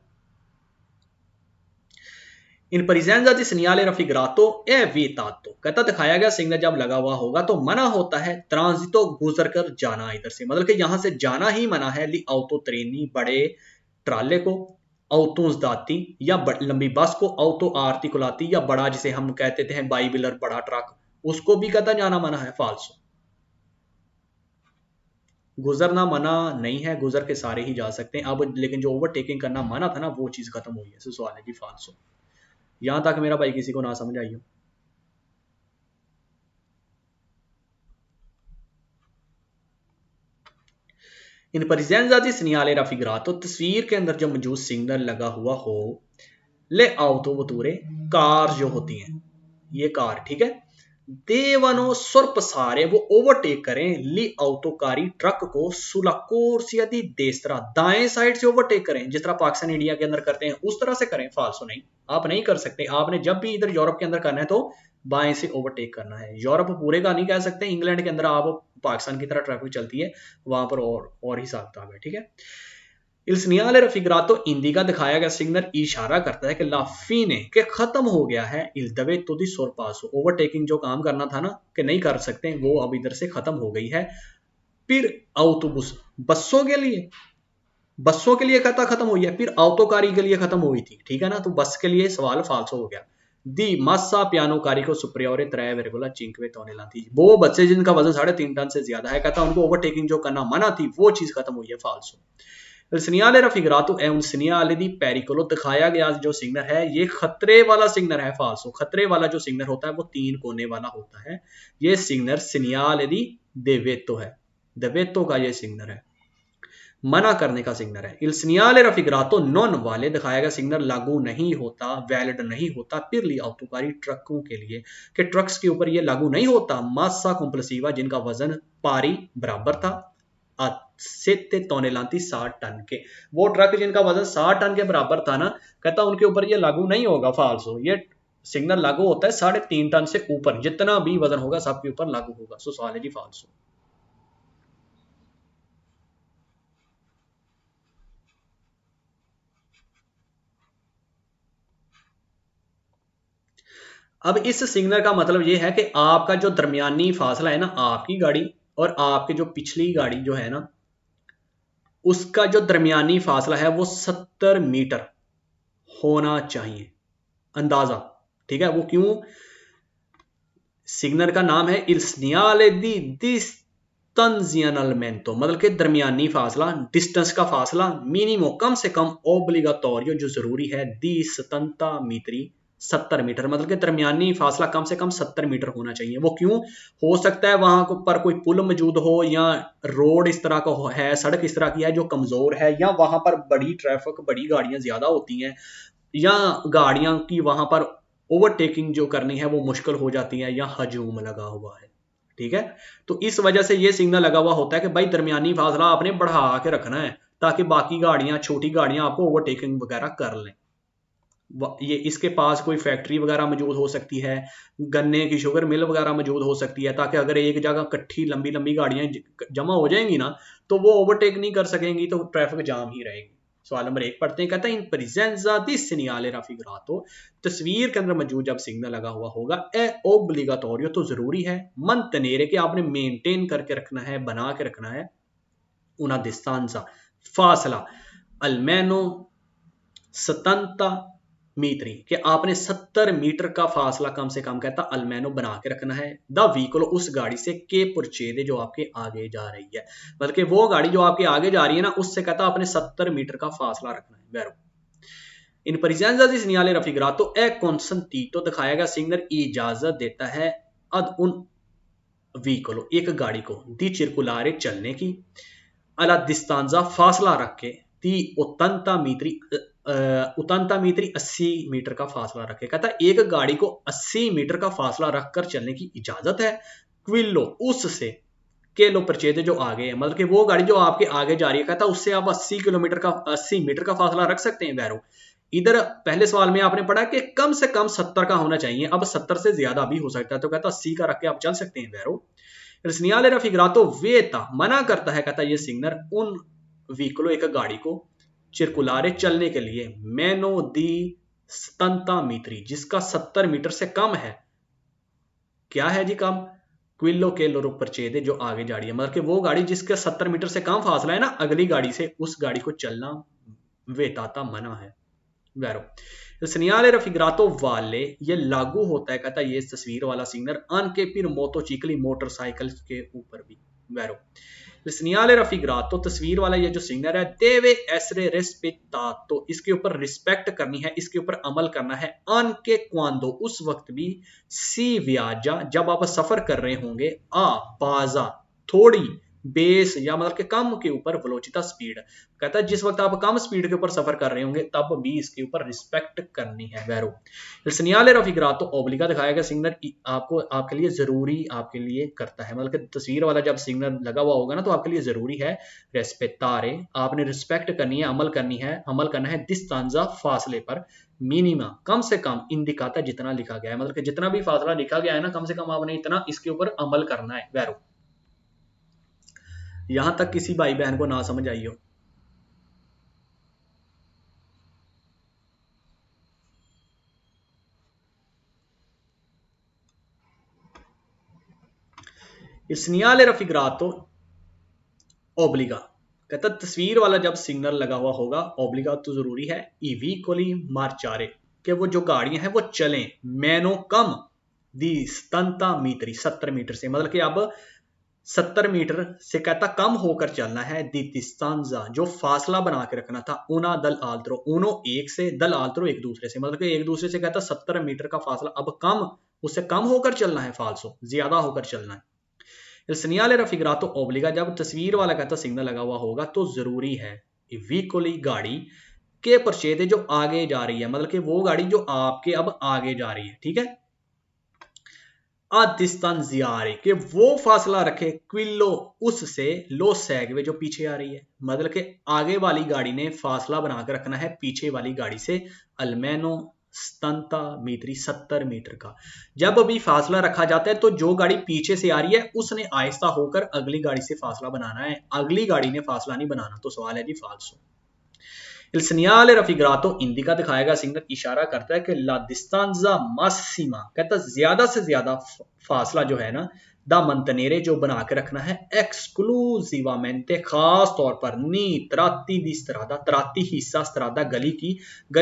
इन presenza di segnale raffigurato è vietato, कहता दिखाया गया सिग्नल जब लगा हुआ होगा तो मना होता है ट्रांजितो गुजर कर जाना इधर से, मतलब कि यहां से जाना ही मना है, ली ऑटो ट्रेनी बड़े ट्राले को, ऑटोस दाती या लंबी बस को, ऑटो आर्टिकुलाती या बड़ा जिसे हम कहते थे बाई व्हीलर बड़ा ट्रक, उसको भी कहता जाना मना है, फाल्सो। गुजरना मना नहीं है, गुजर के सारे ही जा सकते हैं अब, लेकिन जो ओवरटेकिंग करना मना था ना वो चीज खत्म हुई है, सवाल है जी फाल्सो। यहां तक मेरा भाई किसी को ना समझ आई हो? इन presenza di segnale raffigurato, तस्वीर के अंदर जो मौजूद सिग्नल लगा हुआ हो, ले auto vetture, कार जो होती हैं, ये कार, ठीक है, देवनो sorpassare वो ओवरटेक करें, ली autoकारी ट्रक को, sulla corsia di destra दाएं साइड से ओवरटेक करें, जिस तरह पाकिस्तान इंडिया के अंदर करते हैं उस तरह से करें, फाल्सो नहीं, आप नहीं कर सकते। आपने जब भी इधर यूरोप के अंदर करना है तो बाएं से ओवरटेक करना है, यूरोप पूरे का नहीं कह सकते, इंग्लैंड के अंदर आप पाकिस्तान की तरह ट्रैफिक चलती है, वहां पर और हिसाब किताब है, ठीक है। Il segnale raffigurato indica, दिखाया गया सिग्नल इशारा करता है कि la fine के खत्म हो गया है, il debito di sorpasso, overtaking जो काम करना था ना कि नहीं कर सकते वो अब इधर से खत्म हो गई है। फिर autobus बसों के लिए कहता खत्म हुई है, फिर ऑटोकारी के लिए खत्म हुई थी, ठीक है ना, तो बस के लिए सवाल फाल्सो हो गया। दी मासा पियानो कारिको सुप्रियोरे 3,5 tonnellate, वो बच्चे जिनका वजन 3.5 टन से ज्यादा है, कहता उनको ओवरटेकिंग जो करना मना थी वो चीज खत्म हुई है, फाल्सो। Il segnale raffigurato è un segnale di pericolo, दिखाया गया जो सिग्नल है ये खतरे वाला सिग्नल है, फाल्सो। खतरे वाला जो सिग्नल होता है वो 3 कोने वाला होता है, ये सिग्नल segnale di divieto है, divieto का ये सिग्नल है, मना करने का सिग्नल है। Il segnale raffigurato non vale, दिखाया गया सिग्नल लागू नहीं होता, वैलिड नहीं होता, per gli autoकारी ट्रकों के लिए, कि ट्रक्स के ऊपर ये लागू नहीं होता, massa complessiva जिनका वजन पारी बराबर था, 7 tonnellate 60 टन के, वो ट्रक जिनका वजन 60 टन के बराबर था ना, कहता उनके ऊपर ये लागू नहीं होगा, फाल्सो। ये सिग्नल लागू होता है 3.5 टन से ऊपर, जितना भी वजन होगा सबके ऊपर लागू होगा, सो सवाल है जी फाल्सो। अब इस सिग्नल का मतलब ये है कि आपका जो दरमियानी फासला है ना, आपकी गाड़ी और आपके जो पिछली गाड़ी जो है ना, उसका जो दरमियानी फासला है वो 70 मीटर होना चाहिए, अंदाजा, ठीक है। वो क्यों? सिग्नल का नाम है il segnale di distanziamento, मतलब कि दरमियानी फासला, डिस्टेंस का फासला, मिनिमो कम से कम, ओब्लिगाटोरियो जो जरूरी है, दी 70 मीटरी 70 मीटर, मतलब कि दरमियानी फासला कम से कम 70 मीटर होना चाहिए। वो क्यों? हो सकता है वहां पर कोई पुल मौजूद हो, या रोड इस तरह का है, सड़क इस तरह की है जो कमजोर है, या वहां पर बड़ी ट्रैफिक, बड़ी गाड़ियां ज्यादा होती हैं, या गाड़ियां की वहां पर ओवरटेकिंग जो करनी है वो मुश्किल हो जाती है, या हजूम लगा हुआ है, ठीक है। तो इस वजह से ये सिग्नल लगा हुआ होता है कि भाई दरमियानी फासला आपने बढ़ा के रखना है, ताकि बाकी गाड़ियां, छोटी गाड़ियां आपको ओवरटेकिंग वगैरह कर लें। ये इसके पास कोई फैक्ट्री वगैरह मौजूद हो सकती है, गन्ने की शुगर मिल वगैरह मौजूद हो सकती है, ताकि अगर एक जगह इकट्ठी लंबी लंबी गाड़ियां जमा हो जाएंगी ना तो वो ओवरटेक नहीं कर सकेंगी, तो ट्रैफिक जाम ही रहेगी। सवाल नंबर 1 पढ़ते हैं, कहता है इन presenza di segnale raffigurato, तस्वीर के अंदर मौजूद जब सिग्नल लगा हुआ होगा, ए ओब्लिगाटोरियो तो जरूरी है, mantenere के आपने मेंटेन करके रखना है, बना के रखना है, una distanza फासला almeno 70 मीटरी कि आपने 70 मीटर का फासला कम से कम कहता अलमैनो बना के रखना है द व्हीकल उस गाड़ी से के पुरचेदे जो आपके आगे जा रही है, मतलब कि वो गाड़ी जो आपके आगे जा रही है ना उससे कहता आपने 70 मीटर का फासला रखना है। वेरो इन presenza di segnale raffigurato è consentito दिखाया गया सिग्नल इजाजत देता है अद उन व्हीकल एक गाड़ी को दी चिरकुलारे चलने की अला दिस्तांजा फासला रख के दी उतंता मीटरी 80 मीटर का फासला रखे। कहता एक गाड़ी को 80 मीटर का फासला रखकर चलने की इजाजत है क्विलो उससे के लो परचेदे जो आगे है, मतलब कि वो गाड़ी जो आपके आगे जा रही है कहता उससे आप 80 मीटर का फासला रख सकते हैं। वैरो इधर पहले सवाल में आपने पढ़ा कि कम से कम 70 का होना चाहिए, अब 70 से ज्यादा भी हो सकता है, तो कहता 80 का रख के आप चल सकते हैं। Vero il segnale raffigurato vieta मना करता है कहता ये सिग्नल उन व्हीकलों एक गाड़ी को चिरकुलारे चलने के लिए मेनो दी 70 मीटरी जिसका 70 मीटर से कम है। क्या है जी कम? क्विलो के लोरो परचेदे जो आगे जा रही है, मतलब कि वो गाड़ी जिसका 70 मीटर से कम फासला है ना अगली गाड़ी से, उस गाड़ी को चलना वेताता मना है। वैरो segnale raffigurato वाले ये लागू होता है कहता ये तस्वीर वाला सिग्नल अन के फिर मोटोचिकली मोटरसाइकिल के ऊपर भी। वैरो segnale raffigurato तस्वीर वाला ये जो सिग्नल है deve essere rispettato इसके ऊपर रिस्पेक्ट करनी है, इसके ऊपर अमल करना है अन के quando उस वक्त भी सी viaggia जब आप सफर कर रहे होंगे आ बाजा थोड़ी बेस या मतलब कि कम के ऊपर वेलोसिटी स्पीड कहता है जिस वक्त आप कम स्पीड के ऊपर सफर कर रहे होंगे तब भी इसके ऊपर रिस्पेक्ट करनी है। Vero il segnale raffigurato obbliga दिखाया गया सिग्नल आपको आपके लिए जरूरी आपके लिए करता है, मतलब कि तस्वीर वाला जब सिग्नल लगा हुआ होगा ना तो आपके लिए जरूरी है रेस्पेक्टारे आपने रिस्पेक्ट करनी है, अमल करना है डिस्टेंजा फासले पर मिनिमा कम से कम इंडिकाता जितना लिखा गया है, मतलब कि जितना भी फासला लिखा गया है ना कम से कम आपने इतना इसके ऊपर अमल करना है। वैरो यहां तक किसी भाई बहन को ना समझ आई हो il segnale raffigurato obbliga कहता तस्वीर वाला जब सिग्नल लगा हुआ होगा ओब्लिगा तो जरूरी है ई व्हीकली मार्चारे कि वो जो गाड़ियां हैं वो चलें मैनो कम दी स्तंता मीटरी 70 मीटर से, मतलब कि अब 70 मीटर से कहता कम होकर चलना है दी डिस्टेंजा जो फासला बना के रखना था उना दल आल्त्रो उनो एक से दल आल्त्रो एक दूसरे से, मतलब कि एक दूसरे से कहता 70 मीटर का फासला अब कम उससे कम होकर चलना है, फालसो ज्यादा होकर चलना है। il segnale raffigurato obbliga जब तस्वीर वाला कहता सिग्नल लगा हुआ होगा तो जरूरी है व्हीकली गाड़ी के परचेदे जो आगे जा रही है, मतलब कि वो गाड़ी जो आपके अब आगे जा रही है, ठीक है दिस्तांजियारे कि वो फासला रखे क्विलो उससे लो सैगवे जो पीछे आ रही है, मतलब कि आगे वाली गाड़ी ने फासला बनाकर रखना है पीछे वाली गाड़ी से अलमेनो स्तंता मीटरी 70 मीटर का। जब अभी फासला रखा जाता है तो जो गाड़ी पीछे से आ रही है उसने आहिस्ता होकर अगली गाड़ी से फासला बनाना है, अगली गाड़ी ने फासला नहीं बनाना, तो सवाल है जी फाल्सो। il segnale raffigurato indica दिखाया गया सिग्नल इशारा करता है कि la distanza massima कहता ज्यादा से ज्यादा फासला जो है ना दा मंतनेरे जो बना के रखना है एक्सक्लूसिवामेंटे खास तौर पर नी त्राती दी स्त्रादा त्राती हिस्सा स्त्रादा गली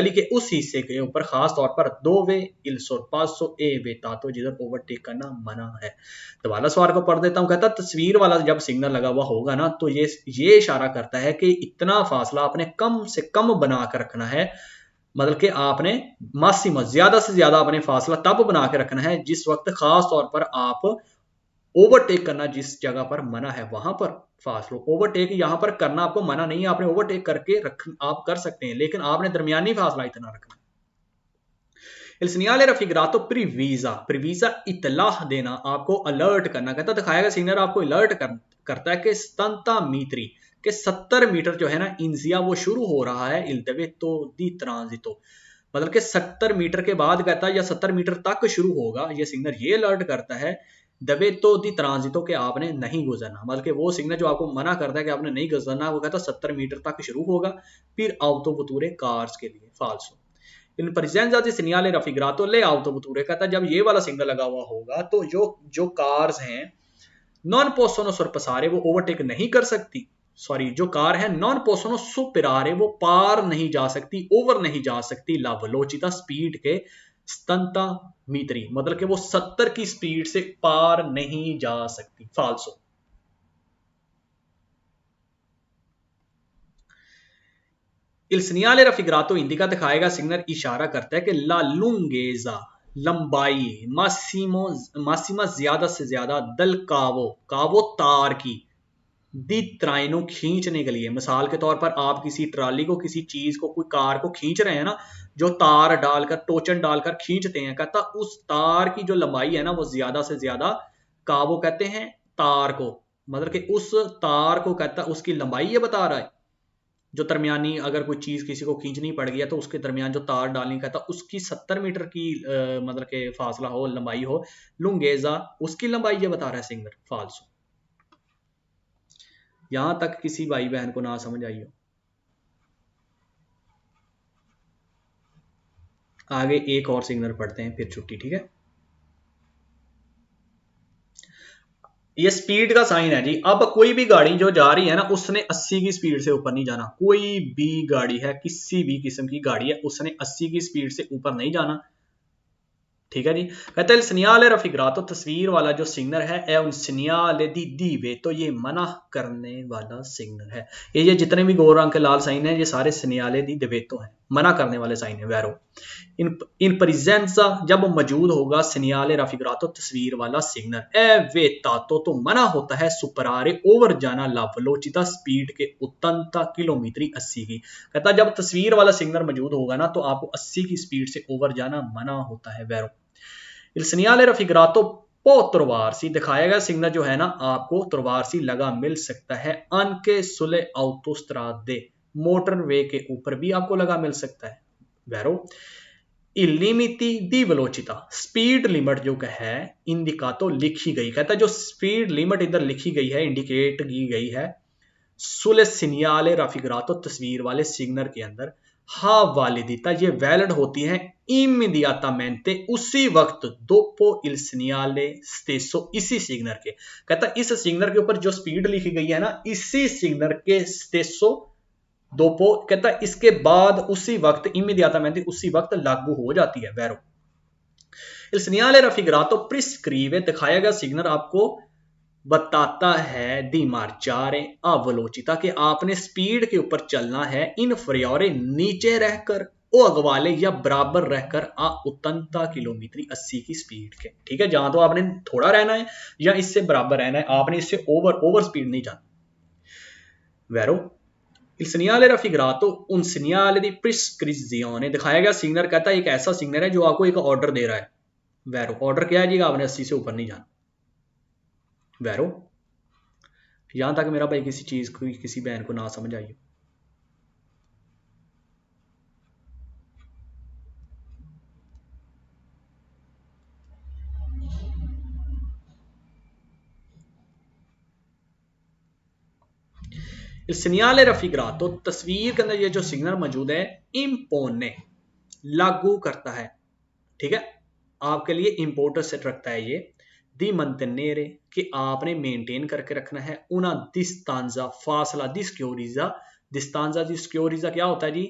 के उस हिस्से के ऊपर खास तौर पर दो वे इल सोरपासो ए वेतातो जिधर ओवरटेक करना मना है। तो वाला सवाल को पढ़ देता हूं कहता तस्वीर वाला जब सिग्नल लगा हुआ होगा ना तो ये इशारा करता है कि इतना फासला आपने कम से कम बना कर रखना है, मतलब कि आपने मासिमा ज्यादा से ज्यादा अपने फासला तब बना के रखना है जिस वक्त खास तौर पर आप ओवरटेक करना जिस जगह पर मना है वहां पर फासलों ओवरटेक यहां पर करना आपको मना नहीं है, आपने ओवरटेक करके आप कर सकते हैं लेकिन आपने दरमियानी फासला इतना रखना। il segnale raffigurato प्रीवीजा इतलाह देना आपको अलर्ट करना कहता दिखाएगा सिग्नल आपको अलर्ट करता है कि स्तंता मीटरी के 70 मीटर जो है ना इंजिया वो शुरू हो रहा है il devetto di transito, मतलब कि 70 मीटर के बाद कहता है या 70 मीटर तक शुरू होगा, ये सिग्नल ये अलर्ट करता है दबे तो दी ट्रांजिटो के आपने नहीं गुजरना, मतलब कि वो सिग्नल जो आपको मना करता है कि आपने नहीं गुजरना वो कहता 70 मीटर तक शुरू होगा फिर autovetture कार्स के लिए फाल्सो। इन presenza di segnale raffigurato le autovetture कहता जब ये वाला सिग्नल लगा हुआ होगा तो जो कार्स हैं नॉन possono sorpassare वो ओवरटेक नहीं कर सकती सॉरी जो कार है नॉन पोसोनो सुपिरारे वो पार नहीं जा सकती, ओवर नहीं जा सकती ला वेलोचिता स्पीड के स्तंता मीतरी, मतलब कि वो 70 की स्पीड से पार नहीं जा सकती। फाल्सो। Il segnale raffigurato indica दिखाएगा सिग्नल इशारा करता है कि ला लुंगेजा लंबाई मासिमा ज्यादा से ज्यादा दल कावो कावो तार की दी त्राइनो खींचने के लिए। मिसाल के तौर पर आप किसी ट्राली को किसी चीज को कोई कार को खींच रहे हैं ना, जो तार डालकर टोचन डालकर खींचते हैं, कहता उस तार की जो लंबाई है ना वो ज्यादा से ज्यादा कावो कहते हैं तार को, मतलब कि उस तार को कहता उसकी लंबाई ये बता रहा है। जो दरमियानी अगर कोई चीज किसी को खींचनी पड़ गई है तो उसके दरमियान जो तार डालनी कहता उसकी 70 मीटर की मतलब के फासला हो, लंबाई हो। लुंगेजा उसकी लंबाई ये बता रहा है सिग्नल। फाल्सो। यहां तक किसी भाई बहन को ना समझ आई हो? आगे एक और सिग्नल पढ़ते हैं फिर छुट्टी, ठीक है। ये स्पीड का साइन है जी। अब कोई भी गाड़ी जो जा रही है ना उसने 80 की स्पीड से ऊपर नहीं जाना। कोई भी गाड़ी है, किसी भी किस्म की गाड़ी है, उसने 80 की स्पीड से ऊपर नहीं जाना, ठीक है जी। कहते हैं सिग्नल रफिगरातो तस्वीर वाला जो सिग्नल है ए उन सिग्नल दी दीवे, तो ये मना करने वाला सिग्नल है। ये जितने भी गोल रंग के लाल साइन है ये सारे सिग्नल दी दिवेतो हैं, मना करने वाले साइन है। वैरो इन प्रेजेंसा जब मौजूद होगा सिग्नल रफिगरातो तस्वीर वाला सिग्नल ए वे तातो तो मना होता है सुपरारे ओवर जाना ला वेलोचिता स्पीड के उत्तंता किलोमीटर 80 की। कहता जब तस्वीर वाला सिग्नल मौजूद होगा ना तो आपको 80 की स्पीड से ओवर जाना मना होता है। Vero Il segnale raffigurato po trovarsi दिखाया गया सिग्नल जो है ना आपको trovarsi लगा मिल सकता है anche sulle autostrade मोटरवे के ऊपर भी आपको लगा मिल सकता है। Vero il limiti di velocità speed limit जो है इंडिकातो लिखी गई, कहता है जो स्पीड लिमिट इधर लिखी गई है इंडिकेट की गई है सुले सिग्नले राफिगरातो तस्वीर वाले सिग्नल के अंदर हा वालिदिता ये वैलिड होती है इमीडियाटामेंटे उसी वक्त दोपो इल सिग्नले स्टेसो इसी सिग्नल के। कहता इस सिग्नल के ऊपर जो स्पीड लिखी गई है ना इसी सिग्नल के स्टेसो दोपो, कहता इसके बाद उसी वक्त इमीडियाटामेंटे उसी वक्त लागू हो जाती है। वैरो इल सिग्नले राफिगरातो प्रिस्क्रीवे दिखाया गया सिग्नल आपको बताता है दी मार्चारे अवलोचिता कि आपने स्पीड के ऊपर चलना है इन फ्रियोरे नीचे रहकर ओ अगवाले या बराबर रहकर आ उतंता किलोमीटर 80 की स्पीड के, ठीक है। जहां तो आपने थोड़ा रहना है या इससे बराबर रहना है, आपने इससे ओवर स्पीड नहीं जाना। Vero il segnale raffigurato un segnale di prescrizione दिखाया गया सिग्नल कहता है एक ऐसा सिग्नल है जो आपको एक ऑर्डर दे रहा है। वैरो ऑर्डर क्या है जी, आपने 80 से ऊपर नहीं जाना। वैरो यहां तक मेरा भाई किसी चीज को किसी बहन को ना समझ आई हो? इस सिग्नल रफिगरातो तस्वीर के अंदर ये जो सिग्नल मौजूद है इम्पोने लागू करता है, ठीक है, आपके लिए इंपोर्टेंट सेट रखता है ये दी मंतनेरे कि आपने मेंटेन करके रखना है उना डिस्टेंसा फासला डिस्टेंसा क्या होता है जी,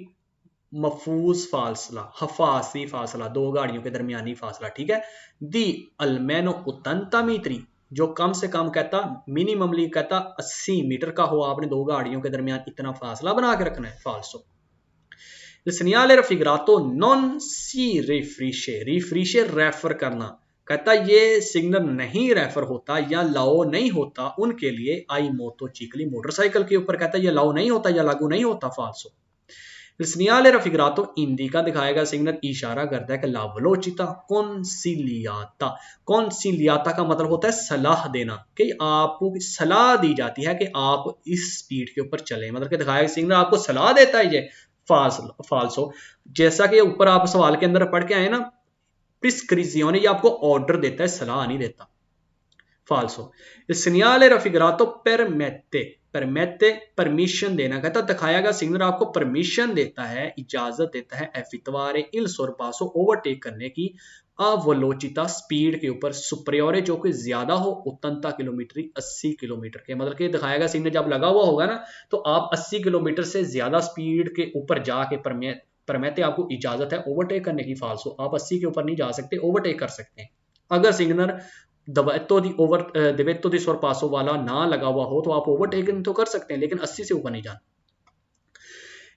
मफूज फासला हफासी फासला दो गाड़ियों के दरमियानी फासला, ठीक है। दी अलमेनो उतंता मीटरी जो कम से कम कहता मिनिममली कहता 80 मीटर का हो, आपने दो गाड़ियों के दरमियान इतना फासला बना के रखना है। फाल्सो il segnale raffigurato non si रिफ्रेशे रेफर करना, कहता ये सिग्नल नहीं रेफर होता या लाओ नहीं होता उनके लिए आई मोतो चिकली मोटरसाइकिल के ऊपर, कहता ये लाओ नहीं होता या लागू नहीं होता। फाल्सो il segnale raffigurato indica दिखाएगा सिग्नल इशारा करता है कि ला वेलोचिता कॉन्सिलियाता का मतलब होता है सलाह देना, कि आपको सलाह दी जाती है कि आप इस स्पीड के ऊपर चलें, मतलब कि दिखाएगा सिग्नल आपको सलाह देता है। ये फाल्सो जैसा कि ऊपर आप सवाल के अंदर पढ़ के आए ना प्रिस्क्रिजियोने, ये आपको ऑर्डर देता है, सलाह नहीं देता। फाल्सो il segnale raffigurato परमेते परमिशन देना, कहता दिखाया गया सिग्नल आपको परमिशन देता है, इजाजत देता है एफितवारे इल सोरपासो ओवरटेक करने की अवलोचिता स्पीड के ऊपर सुपरियोर जो कि ज्यादा हो उत्तनता किलोमीटर 80 किलोमीटर के, मतलब कि दिखाएगा सिग्नल जब लगा हुआ होगा ना तो आप 80 किलोमीटर से ज्यादा स्पीड के ऊपर जाके परमेते आपको इजाजत है ओवरटेक करने की। फालसो आप 80 के ऊपर नहीं जा सकते, ओवरटेक कर सकते हैं। अगर सिग्नल दिवेत्तो दी सोरपासो वाला ना लगा हुआ हो तो आप ओवरटेकिंग तो कर सकते हैं, लेकिन 80 से ऊपर नहीं जाना।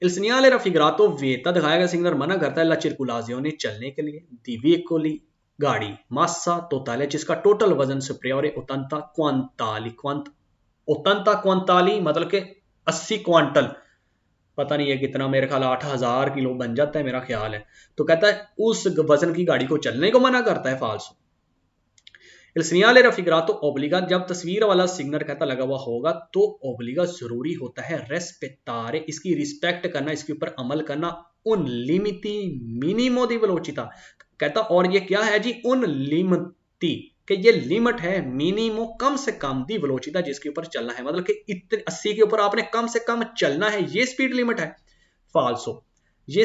Il segnale raffigurato vieta दिखाएगा सिग्नल मना करता है ला circolazione चलने के लिए दी veicoli गाड़ी massa totale जिसका टोटल वजन superiore 80 quantali ओतंता क्वांताली मतलब के 80 क्वांटल, पता नहीं है कितना, मेरे ख्याल 8000 किलो बन जाता है मेरा ख्याल है। तो कहता है उस वजन की गाड़ी को चलने को मना करता है। फाल्सो। Il segnale raffigurato obbliga जब तस्वीर वाला सिग्नल कहता लगा हुआ होगा तो ओब्लिगा जरूरी होता है रेस्पेक्टारे इसकी रिस्पेक्ट करना, इसके ऊपर अमल करना। उन लिमिटी मिनिमो दी वेलोसिटा कहता, और ये क्या है जी, उन लिमिटी कि ये लिमिट है मिनिमो कम से कम दी वेलोसिटा जिसके ऊपर चलना है, मतलब कि इतने 80 के ऊपर आपने कम से कम चलना है, ये स्पीड लिमिट है। फाल्सो। ये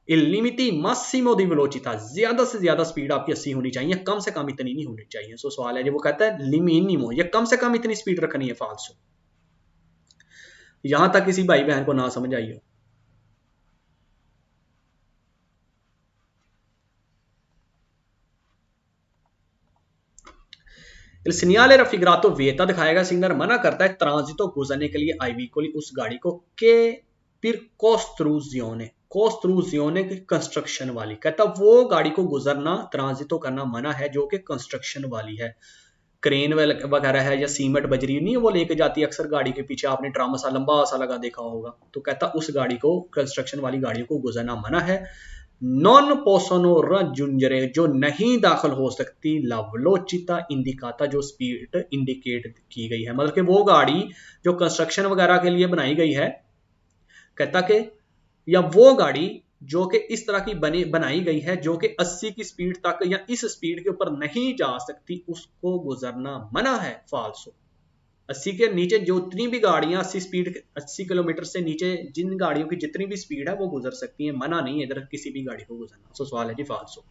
इलिमिटी मासिमो दी वेलोसिटा ज्यादा से ज्यादा स्पीड आपकी 80 होनी चाहिए, कम से कम इतनी नहीं होनी चाहिए। सो सवाल है जो वो कहता है लिमिनिमो ये कम से कम इतनी स्पीड रखनी है। फाल्सो। यहां तक किसी भाई बहन को ना समझ आई हो। Il segnale raffigurato vieta दिखाएगा सिग्नल मना करता है ट्रांजिटो गुजरने के लिए आई veicoli उस गाड़ी को के फिर कोस्ट्रूजियोने की कंस्ट्रक्शन वाली, कहता वो गाड़ी को गुजरना ट्रांजिटो करना मना है जो कि कंस्ट्रक्शन वाली है, क्रेन वगैरह है या सीमेंट बजरी नहीं वो लेके जाती है अक्सर गाड़ी के पीछे, आपने ड्रम सा लंबा सा लगा देखा होगा। तो कहता उस गाड़ी को कंस्ट्रक्शन वाली गाड़ियों को गुजरना मना है। नॉन पोसोनो रजुंजरे जो नहीं दाखिल हो सकती लवलोचिता इंडिकाता जो स्पीड इंडिकेट की गई है, मतलब कि वो गाड़ी जो कंस्ट्रक्शन वगैरह के लिए बनाई गई है, कहता कि या वो गाड़ी जो कि इस तरह की बनाई गई है जो कि 80 की स्पीड तक या इस स्पीड के ऊपर नहीं जा सकती उसको गुजरना मना है। फाल्सो। 80 के नीचे जितनी भी गाड़ियां 80 किलोमीटर से नीचे जिन गाड़ियों की जितनी भी स्पीड है वो गुजर सकती हैं, मना नहीं है इधर किसी भी गाड़ी को गुजरना। सो सवाल है जी फाल्सो।